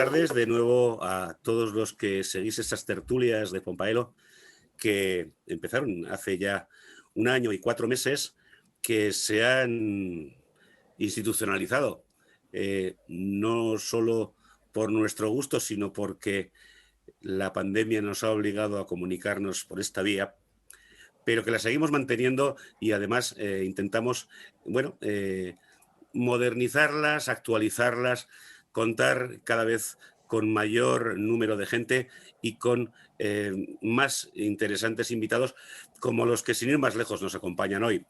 tardes de nuevo a todos los que seguís estas tertulias de Pompaelo que empezaron hace ya 1 año y 4 meses, que se han institucionalizado, no solo por nuestro gusto, sino porque la pandemia nos ha obligado a comunicarnos por esta vía, pero que la seguimos manteniendo y además intentamos, bueno, modernizarlas, actualizarlas, contar cada vez con mayor número de gente y con más interesantes invitados como los que sin ir más lejos nos acompañan hoy.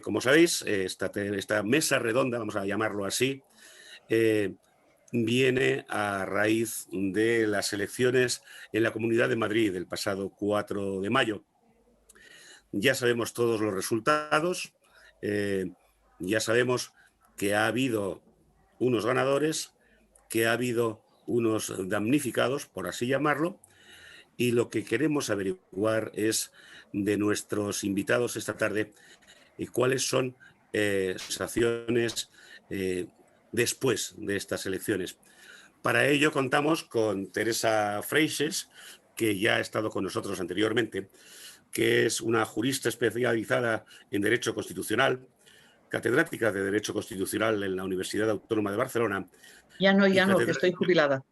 Como sabéis, esta mesa redonda, vamos a llamarlo así, viene a raíz de las elecciones en la Comunidad de Madrid el pasado 4 de mayo. Ya sabemos todos los resultados, ya sabemos que ha habido unos ganadores, que ha habido unos damnificados, por así llamarlo, y lo que queremos averiguar es de nuestros invitados esta tarde cuáles son sus acciones después de estas elecciones. Para ello contamos con Teresa Freixes, que ya ha estado con nosotros anteriormente, que es una jurista especializada en Derecho Constitucional, catedrática de Derecho Constitucional en la Universidad Autónoma de Barcelona. Ya no, que estoy jubilada.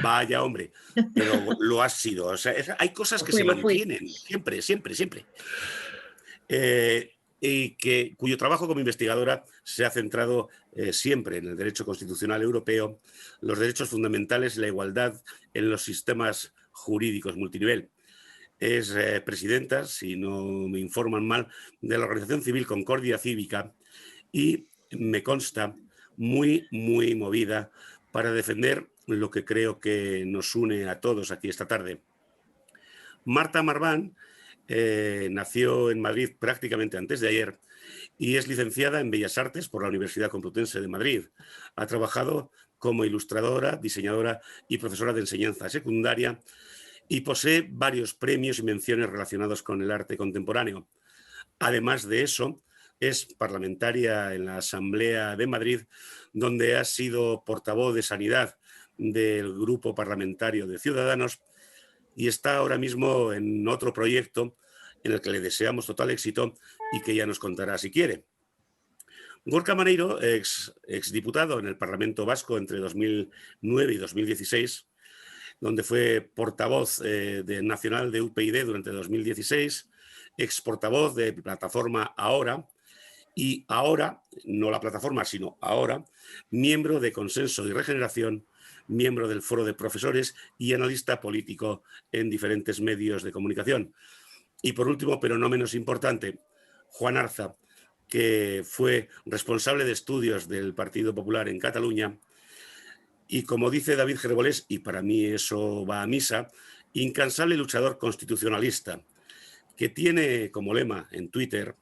Vaya, hombre, pero lo has sido. O sea, hay cosas que se mantienen siempre. Y cuyo trabajo como investigadora se ha centrado siempre en el derecho constitucional europeo, los derechos fundamentales y la igualdad en los sistemas jurídicos multinivel. Es presidenta, si no me informan mal, de la organización civil Concordia Cívica y me consta muy movida para defender lo que creo que nos une a todos aquí esta tarde. Marta Marván nació en Madrid prácticamente antes de ayer y es licenciada en Bellas Artes por la Universidad Complutense de Madrid. Ha trabajado como ilustradora, diseñadora y profesora de enseñanza secundaria y posee varios premios y menciones relacionados con el arte contemporáneo. Además de eso, es parlamentaria en la Asamblea de Madrid, donde ha sido portavoz de Sanidad del Grupo Parlamentario de Ciudadanos y está ahora mismo en otro proyecto en el que le deseamos total éxito y que ya nos contará si quiere. Gorka Maneiro, exdiputado en el Parlamento Vasco entre 2009 y 2016, donde fue portavoz nacional de UPyD durante 2016, exportavoz de plataforma Ahora, y ahora, no la plataforma, sino ahora, miembro de Consenso y Regeneración, miembro del Foro de Profesores y analista político en diferentes medios de comunicación. Y por último, pero no menos importante, Juan Arza, que fue responsable de estudios del Partido Popular en Cataluña y, como dice David Gerbolés, y para mí eso va a misa, incansable luchador constitucionalista, que tiene como lema en Twitter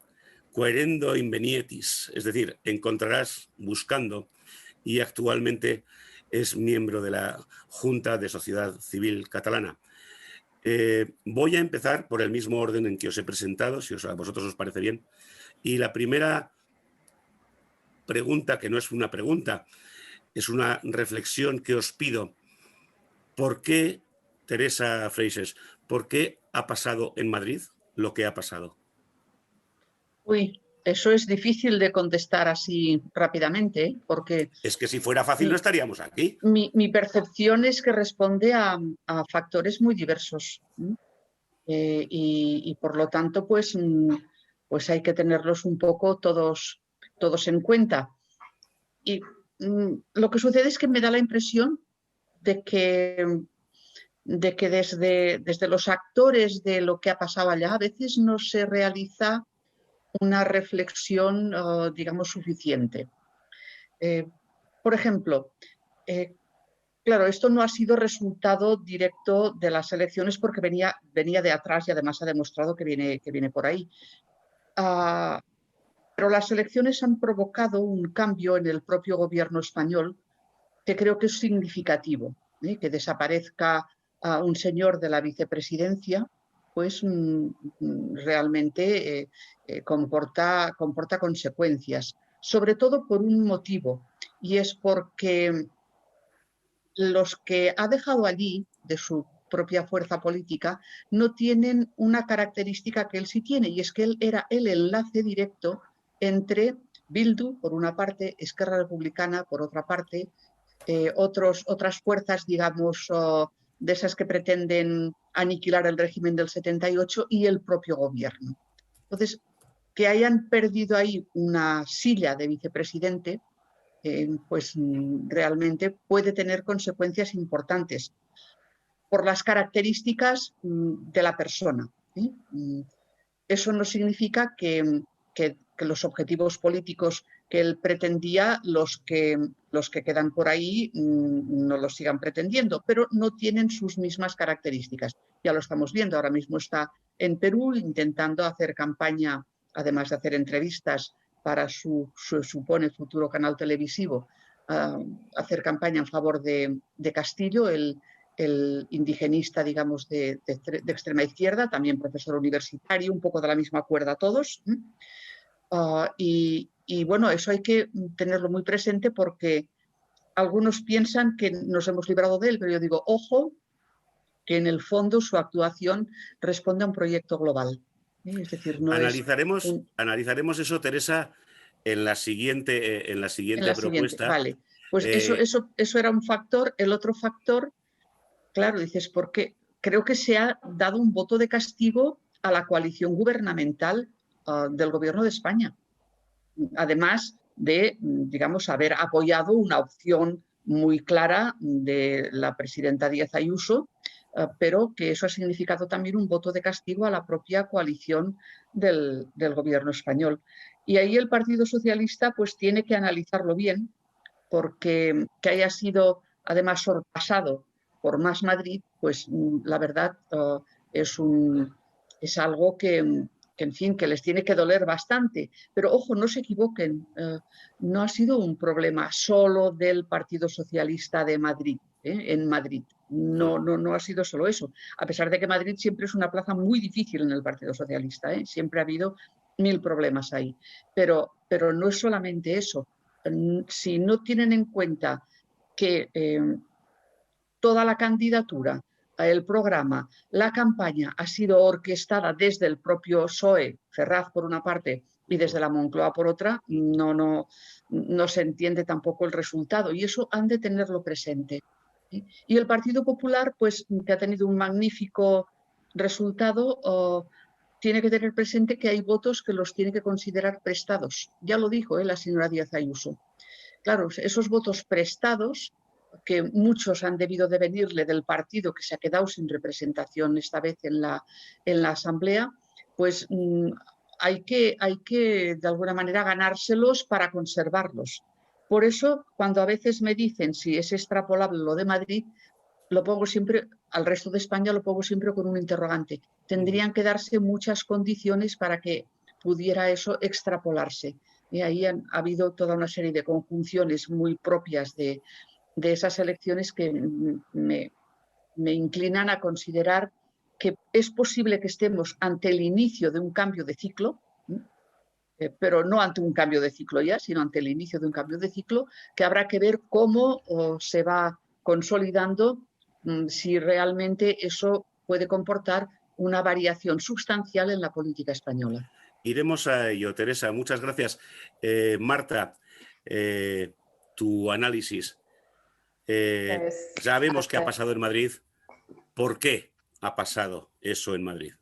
querendo invenietis, es decir, encontrarás buscando, y actualmente es miembro de la Junta de Sociedad Civil Catalana. Voy a empezar por el mismo orden en que os he presentado, si a vosotros os parece bien. Y la primera pregunta, que no es una pregunta, es una reflexión que os pido. ¿Por qué, Teresa Freixes, por qué ha pasado en Madrid lo que ha pasado? Uy, eso es difícil de contestar así rápidamente, porque... Es que si fuera fácil no estaríamos aquí. Mi percepción es que responde a factores muy diversos. Y por lo tanto, pues hay que tenerlos un poco todos en cuenta. Y lo que sucede es que me da la impresión de que desde los actores de lo que ha pasado allá a veces no se realiza una reflexión, digamos, suficiente. Por ejemplo, claro, esto no ha sido resultado directo de las elecciones porque venía de atrás y además ha demostrado que viene por ahí. Pero las elecciones han provocado un cambio en el propio gobierno español que creo que es significativo, que desaparezca un señor de la vicepresidencia, pues realmente comporta consecuencias, sobre todo por un motivo, y es porque los que ha dejado allí de su propia fuerza política no tienen una característica que él sí tiene, y es que él era el enlace directo entre Bildu, por una parte, Esquerra Republicana, por otra parte, otras fuerzas, digamos, de esas que pretenden aniquilar el régimen del 78 y el propio gobierno. Entonces, que hayan perdido ahí una silla de vicepresidente, pues realmente puede tener consecuencias importantes por las características de la persona. Eso no significa que los objetivos políticos que él pretendía, los que quedan por ahí, no los sigan pretendiendo, pero no tienen sus mismas características. Ya lo estamos viendo, ahora mismo está en Perú intentando hacer campaña, además de hacer entrevistas para su supone futuro canal televisivo, hacer campaña en favor de Castillo, el indigenista, digamos, de extrema izquierda, también profesor universitario, un poco de la misma cuerda todos. Y bueno, eso hay que tenerlo muy presente porque algunos piensan que nos hemos librado de él, pero yo digo, ojo, que en el fondo su actuación responde a un proyecto global. Es decir, no analizaremos eso, Teresa, en la siguiente propuesta. Vale, pues eso era un factor. El otro factor, claro, dices, porque creo que se ha dado un voto de castigo a la coalición gubernamental del Gobierno de España. Además de, digamos, haber apoyado una opción muy clara de la presidenta Díaz Ayuso, pero que eso ha significado también un voto de castigo a la propia coalición del Gobierno español. Y ahí el Partido Socialista pues tiene que analizarlo bien, porque que haya sido además sorpasado por Más Madrid, pues la verdad es algo que, en fin, que les tiene que doler bastante. Pero ojo, no se equivoquen, no ha sido un problema solo del Partido Socialista de Madrid, en Madrid. No ha sido solo eso, a pesar de que Madrid siempre es una plaza muy difícil en el Partido Socialista, siempre ha habido 1000 problemas ahí, pero no es solamente eso. Si no tienen en cuenta que toda la candidatura, el programa, la campaña ha sido orquestada desde el propio PSOE, Ferraz por una parte, y desde la Moncloa por otra, no se entiende tampoco el resultado, y eso han de tenerlo presente. Y el Partido Popular, pues, que ha tenido un magnífico resultado, tiene que tener presente que hay votos que los tiene que considerar prestados. Ya lo dijo la señora Díaz Ayuso. Claro, esos votos prestados, que muchos han debido de venirle del partido que se ha quedado sin representación esta vez en la Asamblea, pues hay que de alguna manera ganárselos para conservarlos. Por eso, cuando a veces me dicen si es extrapolable lo de Madrid, lo pongo siempre, al resto de España lo pongo siempre con un interrogante. Tendrían que darse muchas condiciones para que pudiera eso extrapolarse. Y ahí ha habido toda una serie de conjunciones muy propias de esas elecciones que me inclinan a considerar que es posible que estemos ante el inicio de un cambio de ciclo, pero no ante un cambio de ciclo ya, sino ante el inicio de un cambio de ciclo, que habrá que ver cómo se va consolidando, si realmente eso puede comportar una variación sustancial en la política española. Iremos a ello, Teresa. Muchas gracias. Marta, tu análisis. Sabemos qué ha pasado en Madrid. ¿Por qué ha pasado eso en Madrid?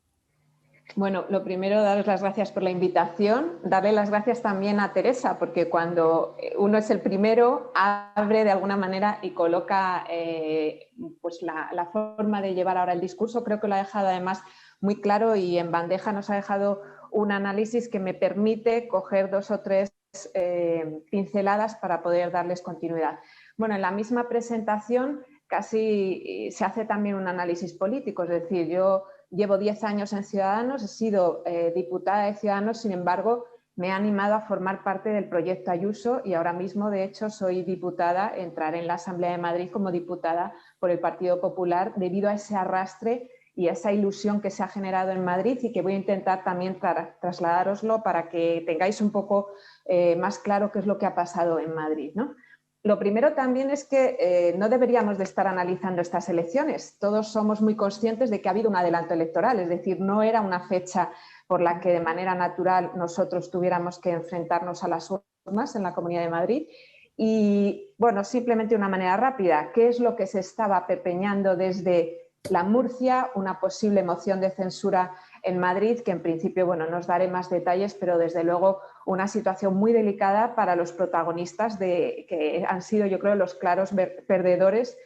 Bueno, lo primero, daros las gracias por la invitación, darle las gracias también a Teresa, porque cuando uno es el primero, abre de alguna manera y coloca pues la forma de llevar ahora el discurso. Creo que lo ha dejado además muy claro y en bandeja nos ha dejado un análisis que me permite coger 2 o 3 pinceladas para poder darles continuidad. Bueno, en la misma presentación casi se hace también un análisis político, es decir, yo llevo 10 años en Ciudadanos, he sido diputada de Ciudadanos, sin embargo, me ha animado a formar parte del proyecto Ayuso y ahora mismo, de hecho, soy diputada, entraré en la Asamblea de Madrid como diputada por el Partido Popular debido a ese arrastre y a esa ilusión que se ha generado en Madrid y que voy a intentar también trasladároslo para que tengáis un poco más claro qué es lo que ha pasado en Madrid, ¿no? lo primero también es que no deberíamos de estar analizando estas elecciones. Todos somos muy conscientes de que ha habido un adelanto electoral, es decir, no era una fecha por la que de manera natural nosotros tuviéramos que enfrentarnos a las urnas en la Comunidad de Madrid. Y bueno, simplemente una manera rápida, ¿qué es lo que se estaba pepeñando desde la Murcia? Una posible moción de censura en Madrid, que en principio, bueno, no os daré más detalles, pero desde luego una situación muy delicada para los protagonistas que han sido, yo creo, los claros perdedores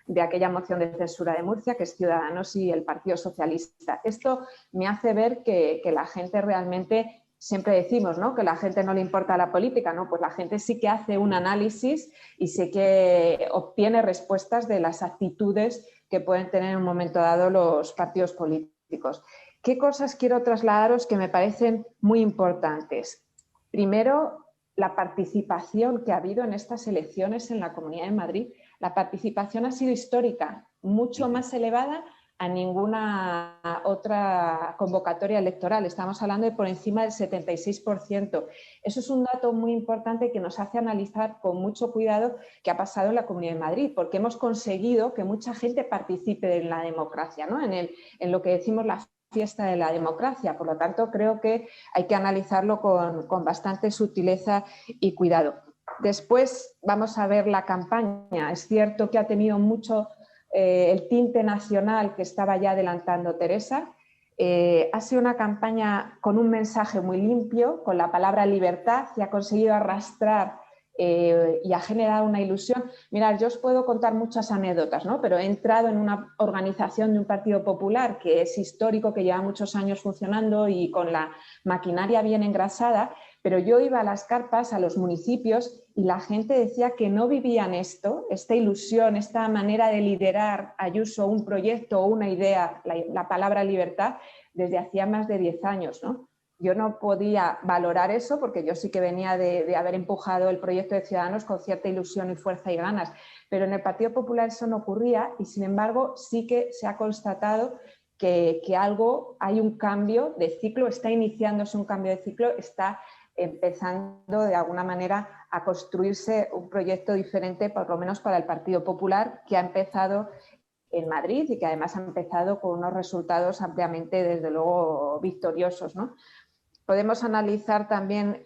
de aquella moción de censura de Murcia, que es Ciudadanos y el Partido Socialista. Esto me hace ver que la gente realmente... Siempre decimos, ¿no?, que a la gente no le importa la política, ¿no? Pues la gente sí que hace un análisis y sí que obtiene respuestas de las actitudes que pueden tener en un momento dado los partidos políticos. ¿Qué cosas quiero trasladaros que me parecen muy importantes? Primero, la participación que ha habido en estas elecciones en la Comunidad de Madrid. La participación ha sido histórica, mucho más elevada a ninguna otra convocatoria electoral. Estamos hablando de por encima del 76%. Eso es un dato muy importante que nos hace analizar con mucho cuidado qué ha pasado en la Comunidad de Madrid, porque hemos conseguido que mucha gente participe en la democracia, ¿no? En lo que decimos la fiesta de la democracia. Por lo tanto, creo que hay que analizarlo con bastante sutileza y cuidado. Después vamos a ver la campaña. Es cierto que ha tenido mucho el tinte nacional que estaba ya adelantando Teresa. Ha sido una campaña con un mensaje muy limpio, con la palabra libertad, que ha conseguido arrastrar y ha generado una ilusión. Mirad, yo os puedo contar muchas anécdotas, ¿no? Pero he entrado en una organización de un partido popular que es histórico, que lleva muchos años funcionando y con la maquinaria bien engrasada, pero yo iba a las carpas, a los municipios, y la gente decía que no vivían esto, esta ilusión, esta manera de liderar Ayuso un proyecto o una idea, la palabra libertad, desde hacía más de 10 años, ¿no? Yo no podía valorar eso porque yo sí que venía de haber empujado el proyecto de Ciudadanos con cierta ilusión y fuerza y ganas, pero en el Partido Popular eso no ocurría y sin embargo sí que se ha constatado que hay un cambio de ciclo, está iniciándose un cambio de ciclo, está empezando de alguna manera a construirse un proyecto diferente, por lo menos para el Partido Popular, que ha empezado en Madrid y que además ha empezado con unos resultados ampliamente, desde luego, victoriosos, ¿no? Podemos analizar también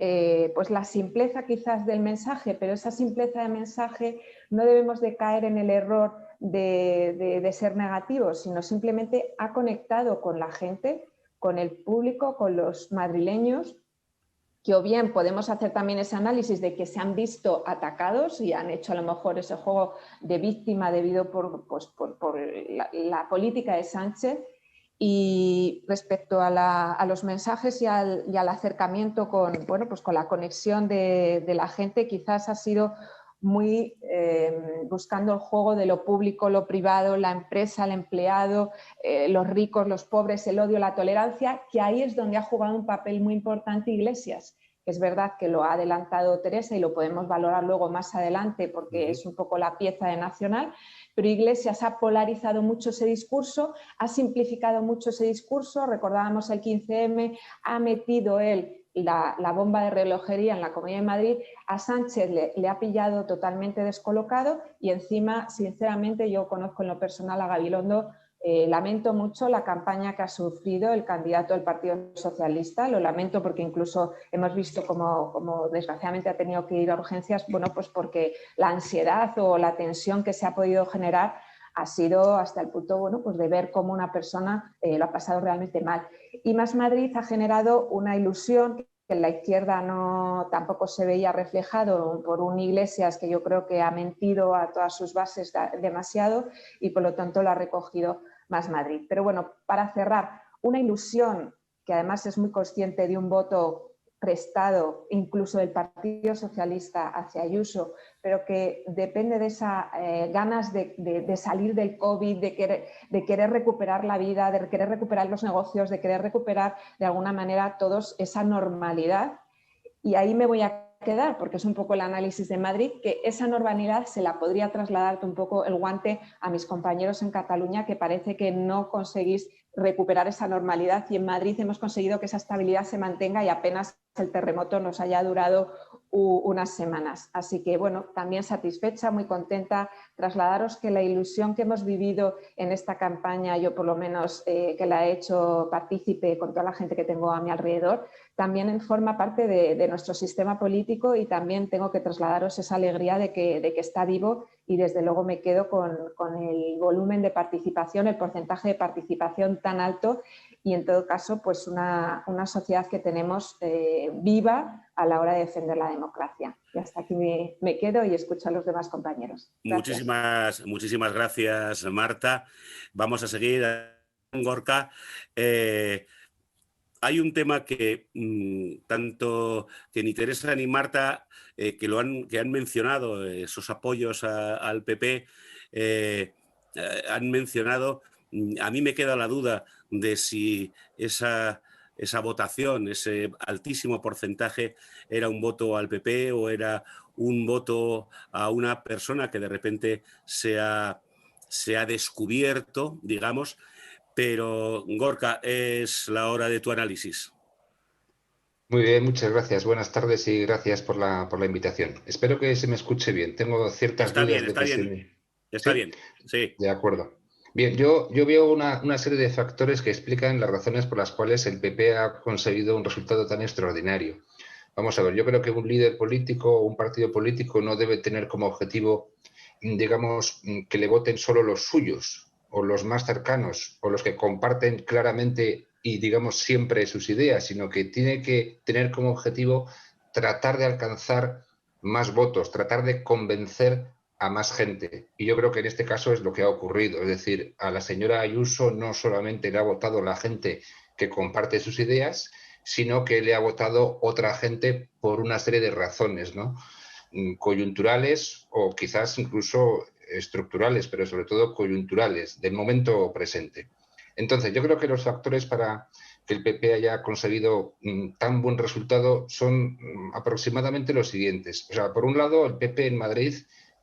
pues la simpleza quizás del mensaje, pero esa simpleza de mensaje no debemos de caer en el error de ser negativos, sino simplemente ha conectado con la gente, con el público, con los madrileños, que o bien podemos hacer también ese análisis de que se han visto atacados y han hecho a lo mejor ese juego de víctima debido por la política de Sánchez. Y respecto a los mensajes y al acercamiento con la conexión de la gente, quizás ha sido muy buscando el juego de lo público, lo privado, la empresa, el empleado, los ricos, los pobres, el odio, la tolerancia, que ahí es donde ha jugado un papel muy importante Iglesias. Es verdad que lo ha adelantado Teresa y lo podemos valorar luego más adelante porque es un poco la pieza de Nacional, pero Iglesias ha polarizado mucho ese discurso, ha simplificado mucho ese discurso, recordábamos el 15M, ha metido él la bomba de relojería en la Comunidad de Madrid, a Sánchez le ha pillado totalmente descolocado y encima, sinceramente, yo conozco en lo personal a Gabilondo, lamento mucho la campaña que ha sufrido el candidato del Partido Socialista, lo lamento porque incluso hemos visto como desgraciadamente ha tenido que ir a urgencias, bueno, pues porque la ansiedad o la tensión que se ha podido generar ha sido hasta el punto, bueno, pues de ver cómo una persona lo ha pasado realmente mal. Y Más Madrid ha generado una ilusión que en la izquierda tampoco se veía reflejado por un Iglesias que yo creo que ha mentido a todas sus bases demasiado y por lo tanto lo ha recogido Más Madrid. Pero bueno, para cerrar, una ilusión que además es muy consciente de un voto prestado incluso del Partido Socialista hacia Ayuso, pero que depende de esas ganas de salir del COVID, de querer recuperar la vida, de querer recuperar los negocios, de querer recuperar de alguna manera todos esa normalidad. Y ahí me voy a quedar, porque es un poco el análisis de Madrid, que esa normalidad se la podría trasladar un poco el guante a mis compañeros en Cataluña, que parece que no conseguís recuperar esa normalidad y en Madrid hemos conseguido que esa estabilidad se mantenga y apenas el terremoto nos haya durado unas semanas. Así que, bueno, también satisfecha, muy contenta, trasladaros que la ilusión que hemos vivido en esta campaña, yo por lo menos que la he hecho partícipe con toda la gente que tengo a mi alrededor, también forma parte de nuestro sistema político, y también tengo que trasladaros esa alegría de que está vivo, y desde luego me quedo con el volumen de participación, el porcentaje de participación tan alto, y en todo caso pues una sociedad que tenemos viva a la hora de defender la democracia. Y hasta aquí me quedo y escucho a los demás compañeros. Gracias. Muchísimas gracias, Marta. Vamos a seguir con Gorka. Hay un tema que tanto que ni Teresa ni Marta que han mencionado, esos apoyos al PP, han mencionado. A mí me queda la duda de si esa votación, ese altísimo porcentaje, era un voto al PP o era un voto a una persona que de repente se ha descubierto, digamos. Pero, Gorka, es la hora de tu análisis. Muy bien, muchas gracias. Buenas tardes y gracias por la invitación. Espero que se me escuche bien. Tengo ciertas dudas de que se me... Está bien, sí. De acuerdo. Bien, yo veo una serie de factores que explican las razones por las cuales el PP ha conseguido un resultado tan extraordinario. Vamos a ver, yo creo que un líder político o un partido político no debe tener como objetivo, digamos, que le voten solo los suyos o los más cercanos o los que comparten claramente y, digamos, siempre sus ideas, sino que tiene que tener como objetivo tratar de alcanzar más votos, tratar de convencer a más gente. Y yo creo que en este caso es lo que ha ocurrido. Es decir, a la señora Ayuso no solamente le ha votado la gente que comparte sus ideas, sino que le ha votado otra gente por una serie de razones, ¿no? Coyunturales o quizás incluso estructurales, pero sobre todo coyunturales, del momento presente. Entonces, yo creo que los factores para que el PP haya conseguido tan buen resultado son aproximadamente los siguientes. O sea, por un lado, el PP en Madrid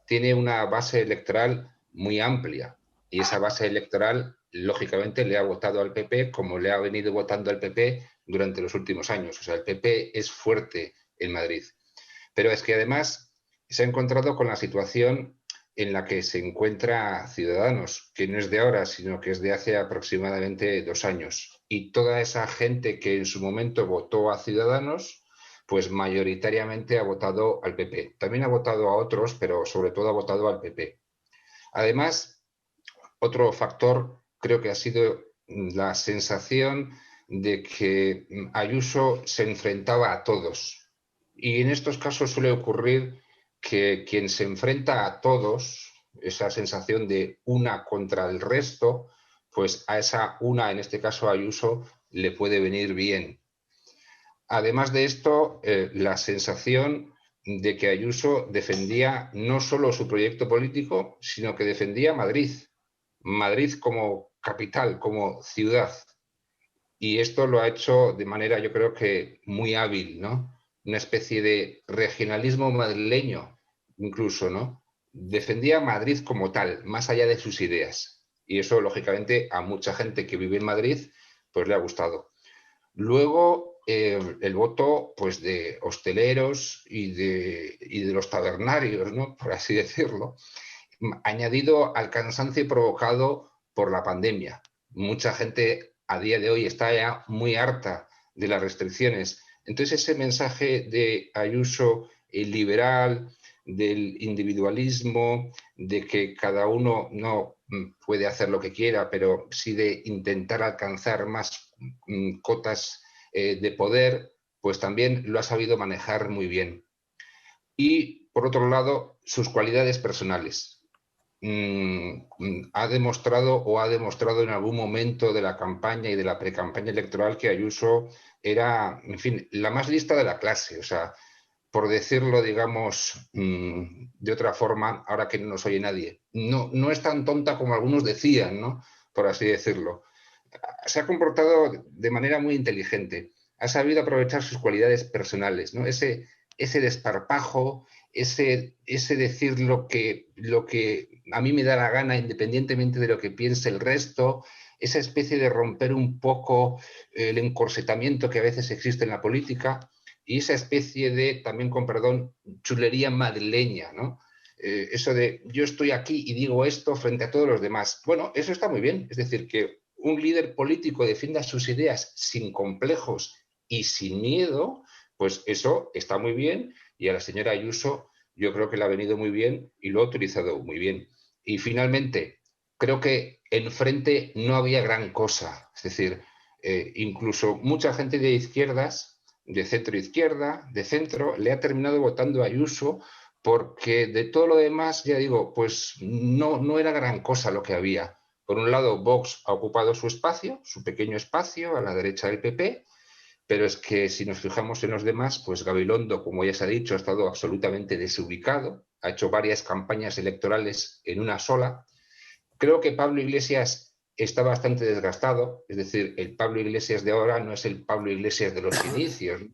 tiene una base electoral muy amplia, y esa base electoral, lógicamente, le ha votado al PP como le ha venido votando al PP durante los últimos años. O sea, el PP es fuerte en Madrid. Pero es que además se ha encontrado con la situación en la que se encuentra Ciudadanos, que no es de ahora, sino que es de hace aproximadamente 2 años. Y toda esa gente que en su momento votó a Ciudadanos, pues mayoritariamente ha votado al PP. También ha votado a otros, pero sobre todo ha votado al PP. Además, otro factor creo que ha sido la sensación de que Ayuso se enfrentaba a todos. Y en estos casos suele ocurrir que quien se enfrenta a todos, esa sensación de una contra el resto, pues a esa una, en este caso a Ayuso, le puede venir bien. Además de esto, la sensación de que Ayuso defendía no solo su proyecto político, sino que defendía Madrid. Madrid como capital, como ciudad. Y esto lo ha hecho de manera, yo creo que muy hábil, ¿no? Una especie de regionalismo madrileño, incluso, ¿no? Defendía Madrid como tal, más allá de sus ideas. Y eso, lógicamente, a mucha gente que vive en Madrid, pues le ha gustado. Luego, el voto, pues, de hosteleros y de los tabernarios, ¿no? Por así decirlo, añadido al cansancio provocado por la pandemia. Mucha gente a día de hoy está ya muy harta de las restricciones. Entonces, ese mensaje de Ayuso liberal, del individualismo, de que cada uno no puede hacer lo que quiera, pero sí de intentar alcanzar más cotas de poder, pues también lo ha sabido manejar muy bien. Y, por otro lado, sus cualidades personales. Ha demostrado en algún momento de la campaña y de la precampaña electoral que Ayuso era, en fin, la más lista de la clase. O sea, por decirlo, digamos, de otra forma, ahora que no nos oye nadie, no es tan tonta como algunos decían, ¿no? Por así decirlo. Se ha comportado de manera muy inteligente. Ha sabido aprovechar sus cualidades personales, ¿no? Ese desparpajo, ese decir lo que a mí me da la gana, independientemente de lo que piense el resto, esa especie de romper un poco el encorsetamiento que a veces existe en la política. y esa especie de, también con perdón, chulería madrileña, ¿no? Eso de yo estoy aquí y digo esto frente a todos los demás. Bueno, eso está muy bien. Es decir, que un líder político defienda sus ideas sin complejos y sin miedo, pues eso está muy bien. Y a la señora Ayuso yo creo que le ha venido muy bien y lo ha utilizado muy bien. Y finalmente, creo que enfrente no había gran cosa. Es decir, incluso mucha gente de izquierdas, de centro izquierda, de centro, le ha terminado votando a Ayuso porque de todo lo demás, ya digo, pues no era gran cosa lo que había. Por un lado, Vox ha ocupado su espacio, su pequeño espacio, a la derecha del PP, pero es que si nos fijamos en los demás, pues Gabilondo, como ya se ha dicho, ha estado absolutamente desubicado, ha hecho varias campañas electorales en una sola. Creo que Pablo Iglesias está bastante desgastado, es decir, el Pablo Iglesias de ahora no es el Pablo Iglesias de los inicios, ¿no?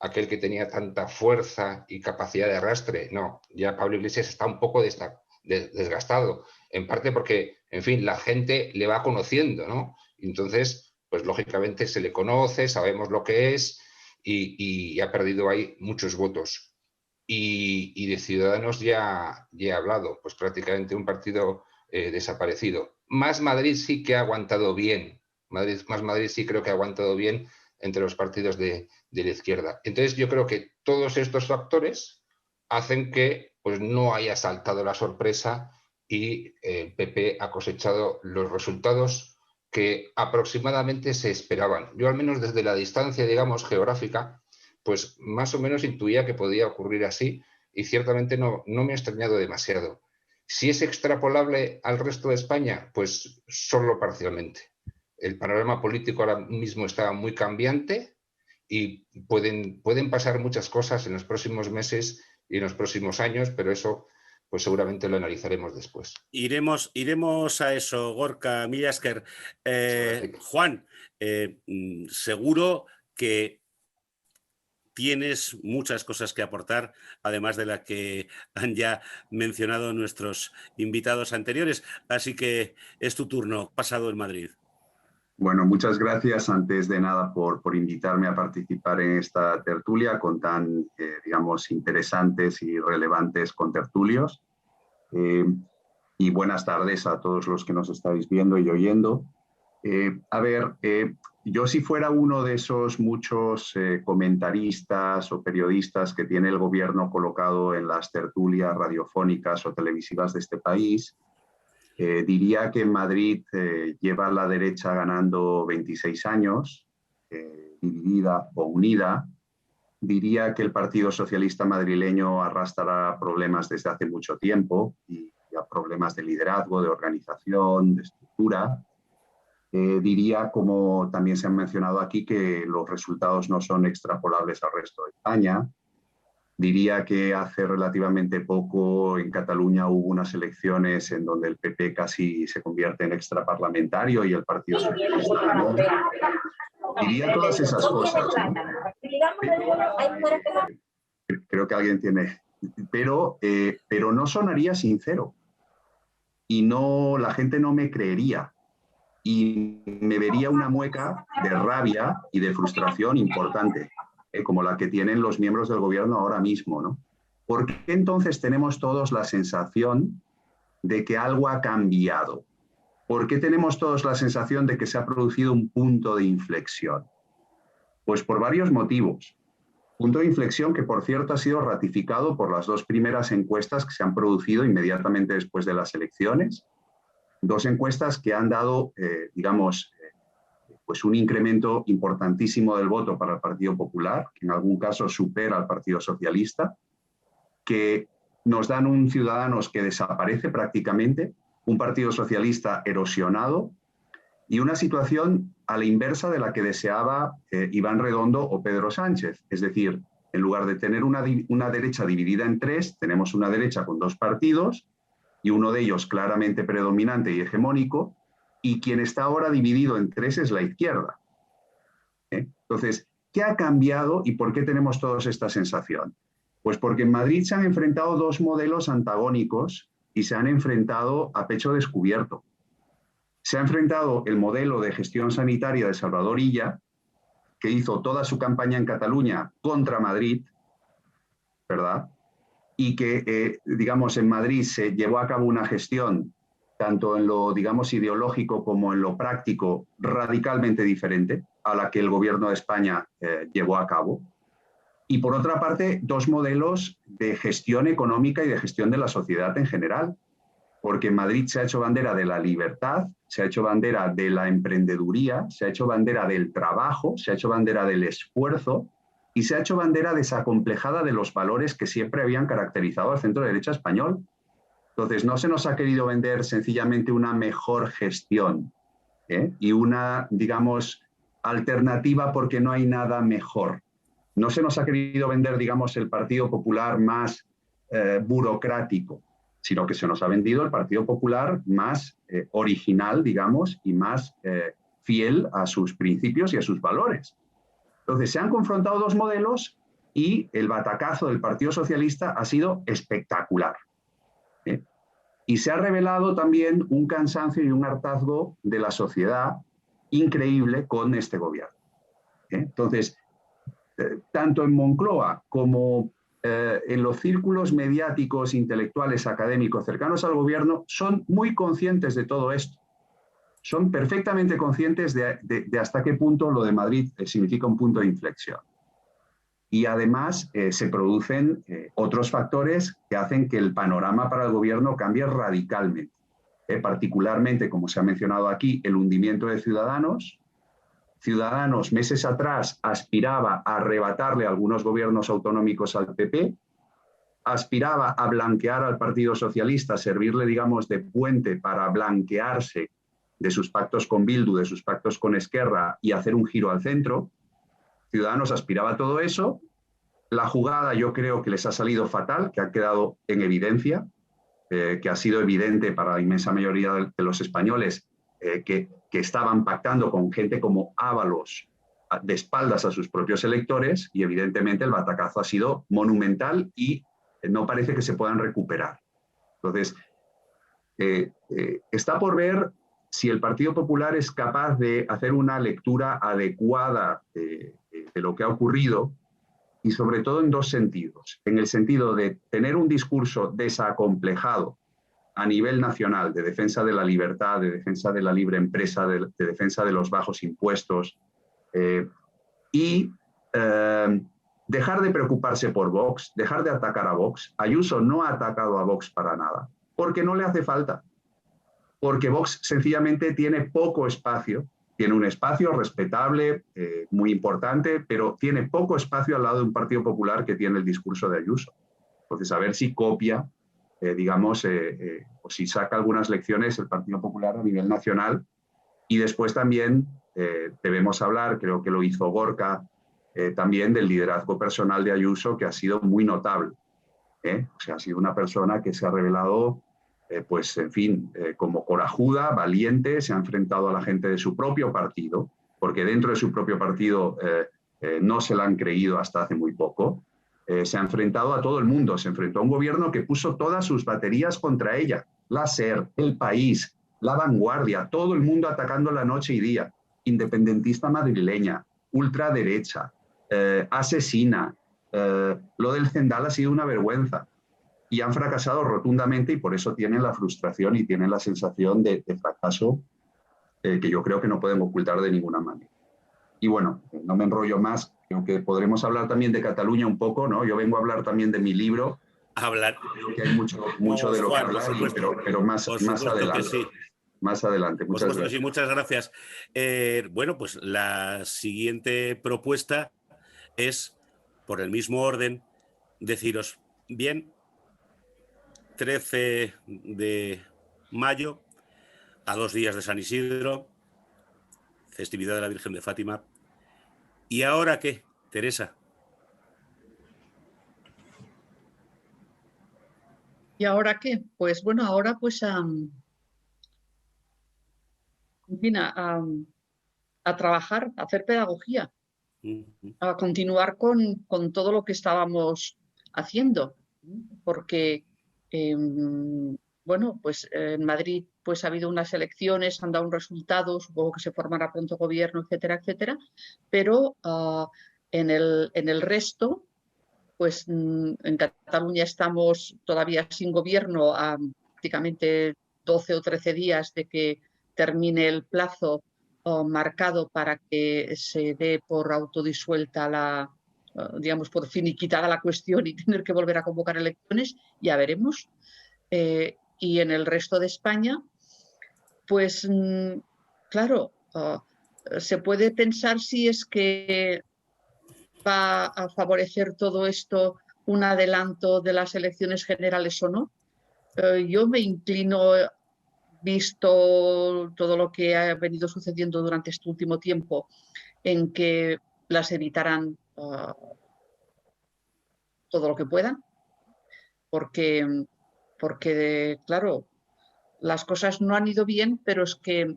Aquel que tenía tanta fuerza y capacidad de arrastre. No, ya Pablo Iglesias está un poco desgastado, en parte porque, en fin, la gente le va conociendo, ¿no? Entonces, pues lógicamente se le conoce, sabemos lo que es y ha perdido ahí muchos votos. Y de Ciudadanos ya he hablado, pues prácticamente un partido desaparecido. Más Madrid sí que ha aguantado bien, más Madrid sí creo que ha aguantado bien entre los partidos de la izquierda. Entonces yo creo que todos estos factores hacen que pues, no haya saltado la sorpresa y el PP ha cosechado los resultados que aproximadamente se esperaban. Yo al menos desde la distancia, digamos, geográfica, pues más o menos intuía que podía ocurrir así y ciertamente no me ha extrañado demasiado. Si es extrapolable al resto de España, pues solo parcialmente. El panorama político ahora mismo está muy cambiante y pueden pasar muchas cosas en los próximos meses y en los próximos años, pero eso pues seguramente lo analizaremos después. Iremos a eso, Gorka Millasker. Juan, seguro que tienes muchas cosas que aportar, además de la que han ya mencionado nuestros invitados anteriores. Así que es tu turno, pasado en Madrid. Bueno, muchas gracias antes de nada por invitarme a participar en esta tertulia con tan, digamos, interesantes y relevantes contertulios. Y buenas tardes a todos los que nos estáis viendo y oyendo. Yo si fuera uno de esos muchos comentaristas o periodistas que tiene el gobierno colocado en las tertulias radiofónicas o televisivas de este país, diría que en Madrid lleva la derecha ganando 26 años, dividida o unida. Diría que el Partido Socialista madrileño arrastrará problemas desde hace mucho tiempo y ya problemas de liderazgo, de organización, de estructura. Diría, como también se han mencionado aquí, que los resultados no son extrapolables al resto de España. Diría que hace relativamente poco en Cataluña hubo unas elecciones en donde el PP casi se convierte en extraparlamentario y el Partido Socialista no. Diría todas esas cosas, ¿no? Creo que alguien tiene... Pero no sonaría sincero. Y la gente no me creería. Y me vería una mueca de rabia y de frustración importante, como la que tienen los miembros del gobierno ahora mismo, ¿no? ¿Por qué entonces tenemos todos la sensación de que algo ha cambiado? ¿Por qué tenemos todos la sensación de que se ha producido un punto de inflexión? Pues por varios motivos. Punto de inflexión que, por cierto, ha sido ratificado por las dos primeras encuestas que se han producido inmediatamente después de las elecciones. Dos encuestas que han dado, pues un incremento importantísimo del voto para el Partido Popular, que en algún caso supera al Partido Socialista, que nos dan un Ciudadanos que desaparece prácticamente, un Partido Socialista erosionado y una situación a la inversa de la que deseaba Iván Redondo o Pedro Sánchez. Es decir, en lugar de tener una derecha dividida en tres, tenemos una derecha con dos partidos y uno de ellos claramente predominante y hegemónico, y quien está ahora dividido en tres es la izquierda. Entonces, ¿qué ha cambiado y por qué tenemos todos esta sensación? Pues porque en Madrid se han enfrentado dos modelos antagónicos y se han enfrentado a pecho descubierto. Se ha enfrentado el modelo de gestión sanitaria de Salvador Illa, que hizo toda su campaña en Cataluña contra Madrid, ¿verdad? Y que, digamos, en Madrid se llevó a cabo una gestión, tanto en lo, digamos, ideológico como en lo práctico, radicalmente diferente a la que el gobierno de España llevó a cabo. Y por otra parte, dos modelos de gestión económica y de gestión de la sociedad en general, porque en Madrid se ha hecho bandera de la libertad, se ha hecho bandera de la emprendeduría, se ha hecho bandera del trabajo, se ha hecho bandera del esfuerzo y se ha hecho bandera desacomplejada de los valores que siempre habían caracterizado al centro derecha español. Entonces, no se nos ha querido vender sencillamente una mejor gestión y una, digamos, alternativa porque no hay nada mejor. No se nos ha querido vender, digamos, el Partido Popular más burocrático, sino que se nos ha vendido el Partido Popular más original, digamos, y más fiel a sus principios y a sus valores. Entonces, se han confrontado dos modelos y el batacazo del Partido Socialista ha sido espectacular. Y se ha revelado también un cansancio y un hartazgo de la sociedad increíble con este gobierno. Entonces, tanto en Moncloa como en los círculos mediáticos, intelectuales, académicos cercanos al gobierno, son muy conscientes de todo esto. Son perfectamente conscientes de hasta qué punto lo de Madrid significa un punto de inflexión. Y además se producen otros factores que hacen que el panorama para el gobierno cambie radicalmente. Particularmente, como se ha mencionado aquí, el hundimiento de Ciudadanos. Ciudadanos meses atrás aspiraba a arrebatarle algunos gobiernos autonómicos al PP, aspiraba a blanquear al Partido Socialista, servirle, digamos, de puente para blanquearse de sus pactos con Bildu, de sus pactos con Esquerra y hacer un giro al centro. Ciudadanos aspiraba a todo eso. La jugada yo creo que les ha salido fatal, que ha quedado en evidencia, que ha sido evidente para la inmensa mayoría de los españoles, que estaban pactando con gente como Ábalos de espaldas a sus propios electores y evidentemente el batacazo ha sido monumental y no parece que se puedan recuperar. Entonces, está por ver si el Partido Popular es capaz de hacer una lectura adecuada de lo que ha ocurrido y sobre todo en dos sentidos. En el sentido de tener un discurso desacomplejado a nivel nacional de defensa de la libertad, de defensa de la libre empresa, de defensa de los bajos impuestos y dejar de preocuparse por Vox, dejar de atacar a Vox. Ayuso no ha atacado a Vox para nada, porque no le hace falta, porque Vox sencillamente tiene poco espacio, tiene un espacio respetable, muy importante, pero tiene poco espacio al lado de un Partido Popular que tiene el discurso de Ayuso. Entonces, a ver si copia, digamos, o si saca algunas lecciones el Partido Popular a nivel nacional. Y después también debemos hablar, creo que lo hizo Gorka, también del liderazgo personal de Ayuso, que ha sido muy notable. O sea, ha sido una persona que se ha revelado, pues, en fin, como corajuda, valiente, se ha enfrentado a la gente de su propio partido, porque dentro de su propio partido no se la han creído hasta hace muy poco. Se ha enfrentado a todo el mundo, se enfrentó a un gobierno que puso todas sus baterías contra ella, la SER, El País, La Vanguardia, todo el mundo atacándola noche y día, independentista madrileña, ultraderecha, asesina, lo del Zendal ha sido una vergüenza y han fracasado rotundamente y por eso tienen la frustración y tienen la sensación de fracaso que yo creo que no podemos ocultar de ninguna manera. Y bueno, no me enrollo más, creo que podremos hablar también de Cataluña un poco, ¿no? Yo vengo a hablar también de mi libro. Hablar. Creo que hay mucho de lo que hablar, pero más adelante. Sí. Más adelante, muchas gracias. Sí, muchas gracias. Bueno, pues la siguiente propuesta es, por el mismo orden, deciros, bien, 13 de mayo, a 2 días de San Isidro, festividad de la Virgen de Fátima. ¿Y ahora qué, Teresa? ¿Y ahora qué? Pues bueno, ahora pues en fin, a trabajar, a hacer pedagogía, a continuar con todo lo que estábamos haciendo, porque bueno, pues en Madrid pues ha habido unas elecciones, han dado un resultado, supongo que se formará pronto gobierno, etcétera, etcétera, pero en el resto, pues en Cataluña estamos todavía sin gobierno a prácticamente 12 o 13 días de que termine el plazo marcado para que se dé por autodisuelta digamos, por finiquitada la cuestión y tener que volver a convocar elecciones, ya veremos. Y en el resto de España, pues claro, se puede pensar si es que va a favorecer todo esto un adelanto de las elecciones generales o no. Yo me inclino, visto todo lo que ha venido sucediendo durante este último tiempo, en que las evitarán todo lo que puedan, porque claro, las cosas no han ido bien, pero es que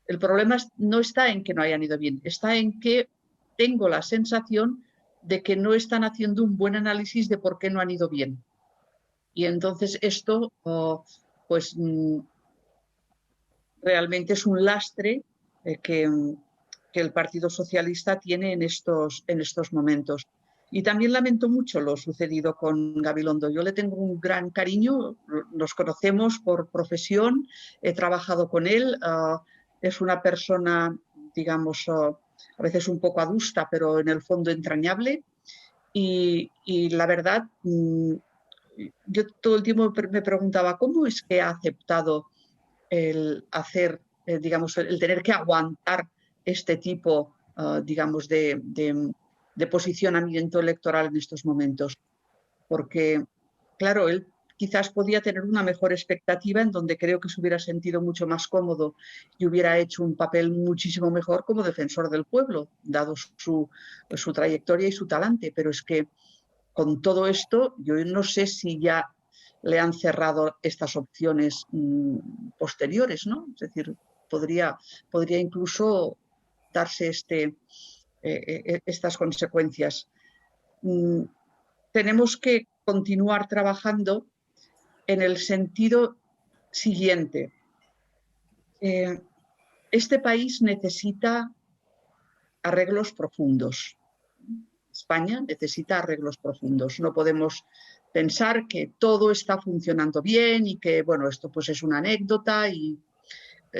el problema no está en que no hayan ido bien, está en que tengo la sensación de que no están haciendo un buen análisis de por qué no han ido bien. Y entonces esto, pues realmente es un lastre que el Partido Socialista tiene en estos momentos. Y también lamento mucho lo sucedido con Gabilondo. Yo le tengo un gran cariño, nos conocemos por profesión, he trabajado con él, es una persona, digamos, a veces un poco adusta, pero en el fondo entrañable. Y la verdad, yo todo el tiempo me preguntaba, ¿cómo es que ha aceptado el hacer, digamos, el tener que aguantar este tipo, digamos, de posicionamiento electoral en estos momentos? Porque, claro, él quizás podía tener una mejor expectativa en donde creo que se hubiera sentido mucho más cómodo y hubiera hecho un papel muchísimo mejor como defensor del pueblo, dado su trayectoria y su talante. Pero es que con todo esto, yo no sé si ya le han cerrado estas opciones posteriores, ¿no? Es decir, podría incluso darse estas consecuencias. Tenemos que continuar trabajando en el sentido siguiente. Este país necesita arreglos profundos. España necesita arreglos profundos. No podemos pensar que todo está funcionando bien y que, bueno, esto pues es una anécdota y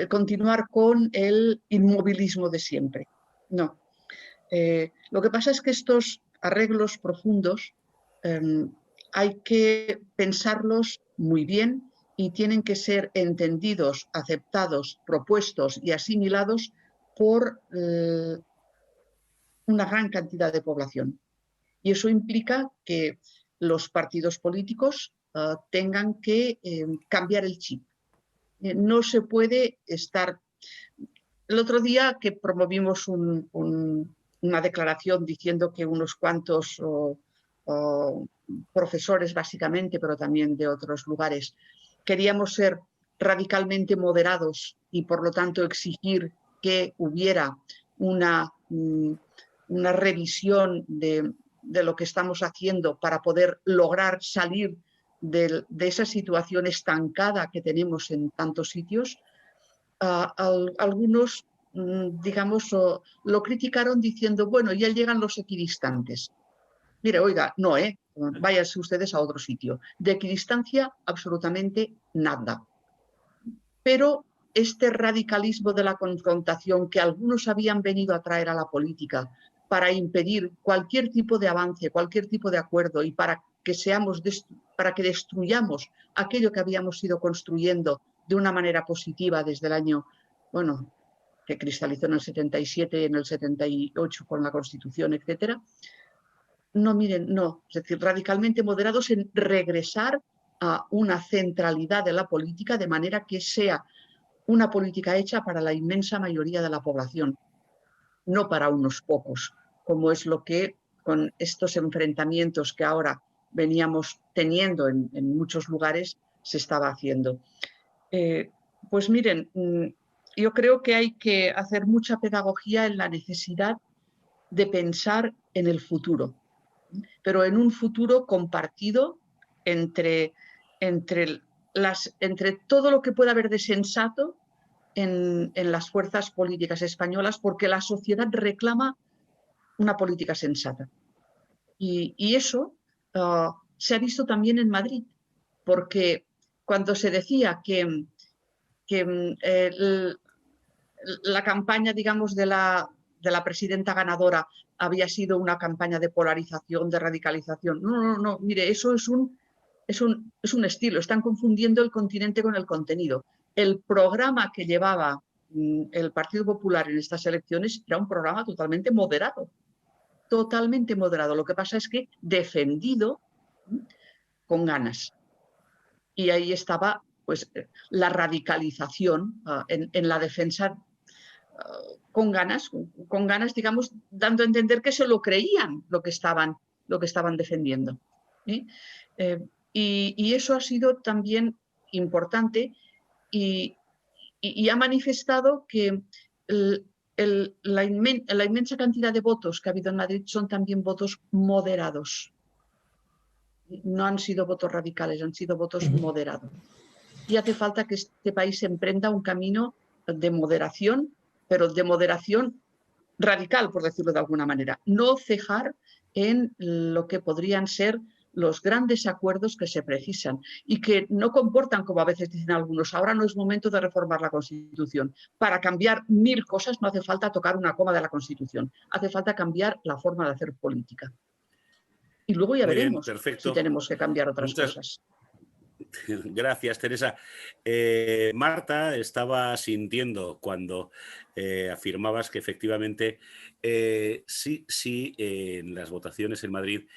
continuar con el inmovilismo de siempre. No. Lo que pasa es que estos arreglos profundos hay que pensarlos muy bien y tienen que ser entendidos, aceptados, propuestos y asimilados por una gran cantidad de población. Y eso implica que los partidos políticos tengan que cambiar el chip. No se puede estar... El otro día que promovimos una declaración diciendo que unos cuantos profesores, básicamente, pero también de otros lugares, queríamos ser radicalmente moderados y, por lo tanto, exigir que hubiera una revisión de lo que estamos haciendo para poder lograr salir de esa situación estancada que tenemos en tantos sitios. Algunos, digamos, lo criticaron diciendo, bueno, ya llegan los equidistantes. Mire, oiga, no, váyanse ustedes a otro sitio. De equidistancia, absolutamente nada. Pero este radicalismo de la confrontación que algunos habían venido a traer a la política para impedir cualquier tipo de avance, cualquier tipo de acuerdo y para que destruyamos aquello que habíamos ido construyendo de una manera positiva desde el año, bueno, que cristalizó en el 77 y en el 78 con la Constitución, etcétera. No, miren, no, es decir, radicalmente moderados en regresar a una centralidad de la política de manera que sea una política hecha para la inmensa mayoría de la población, no para unos pocos, como es lo que con estos enfrentamientos que ahora veníamos teniendo en muchos lugares se estaba haciendo. Pues miren, yo creo que hay que hacer mucha pedagogía en la necesidad de pensar en el futuro, pero en un futuro compartido entre entre todo lo que pueda haber de sensato en las fuerzas políticas españolas, porque la sociedad reclama una política sensata. Y eso se ha visto también en Madrid, porque cuando se decía que la campaña, digamos, de la presidenta ganadora había sido una campaña de polarización, de radicalización. No, mire, eso es un estilo, están confundiendo el continente con el contenido. El programa que llevaba el Partido Popular en estas elecciones era un programa totalmente moderado. Totalmente moderado. Lo que pasa es que defendido con ganas. Y ahí estaba pues, la radicalización en la defensa con ganas, digamos, dando a entender que se lo creían lo que estaban defendiendo. Y eso ha sido también importante y ha manifestado que la inmensa cantidad de votos que ha habido en Madrid son también votos moderados. No han sido votos radicales, han sido votos moderados. Y hace falta que este país emprenda un camino de moderación, pero de moderación radical, por decirlo de alguna manera. No cejar en lo que podrían ser los grandes acuerdos que se precisan y que no comportan, como a veces dicen algunos, ahora no es momento de reformar la Constitución. Para cambiar 1000 cosas no hace falta tocar una coma de la Constitución, hace falta cambiar la forma de hacer política. Y luego ya veremos si tenemos que cambiar otras cosas. Gracias, Teresa. Marta estaba sintiendo cuando afirmabas que efectivamente sí, en las votaciones en Madrid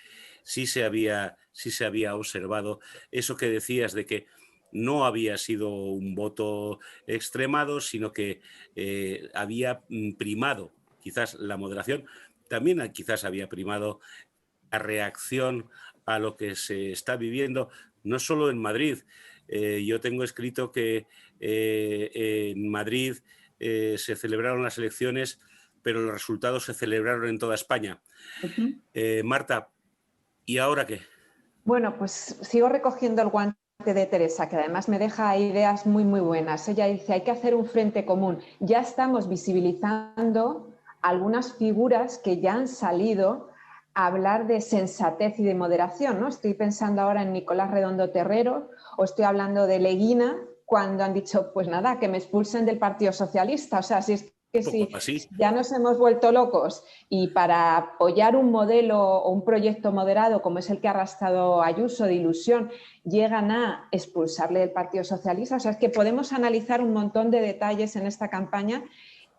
sí se había observado eso que decías de que no había sido un voto extremado, sino que había primado quizás la moderación, también quizás había primado la reacción a lo que se está viviendo, no solo en Madrid. Yo tengo escrito que en Madrid se celebraron las elecciones, pero los resultados se celebraron en toda España. Marta, ¿y ahora qué? Bueno, pues sigo recogiendo el guante de Teresa, que además me deja ideas muy, muy buenas. Ella dice, hay que hacer un frente común. Ya estamos visibilizando algunas figuras que ya han salido a hablar de sensatez y de moderación, ¿no? Estoy pensando ahora en Nicolás Redondo Terrero o estoy hablando de Leguina cuando han dicho, pues nada, que me expulsen del Partido Socialista. O sea, si es que si ya nos hemos vuelto locos y para apoyar un modelo o un proyecto moderado como es el que ha arrastrado Ayuso de Ilusión, llegan a expulsarle del Partido Socialista. O sea, es que podemos analizar un montón de detalles en esta campaña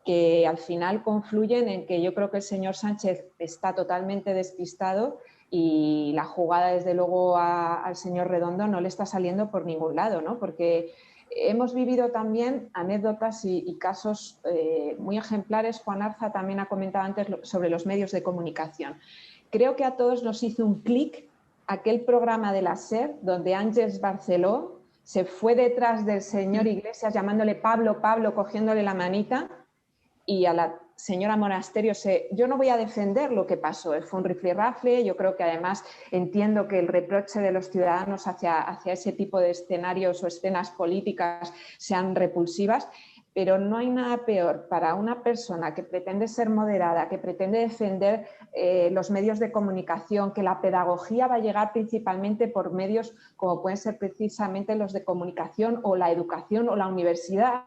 que al final confluyen en que yo creo que el señor Sánchez está totalmente despistado y la jugada, desde luego, al señor Redondo no le está saliendo por ningún lado, ¿no? Porque hemos vivido también anécdotas y casos muy ejemplares. Juan Arza también ha comentado antes sobre los medios de comunicación. Creo que a todos nos hizo un clic aquel programa de la SER donde Ángels Barceló se fue detrás del señor Iglesias llamándole Pablo, Pablo, cogiéndole la manita, y a la señora Monasterio, yo no voy a defender lo que pasó, fue un rifirrafle. Yo creo que además entiendo que el reproche de los ciudadanos hacia ese tipo de escenarios o escenas políticas sean repulsivas, pero no hay nada peor para una persona que pretende ser moderada, que pretende defender los medios de comunicación, que la pedagogía va a llegar principalmente por medios como pueden ser precisamente los de comunicación o la educación o la universidad.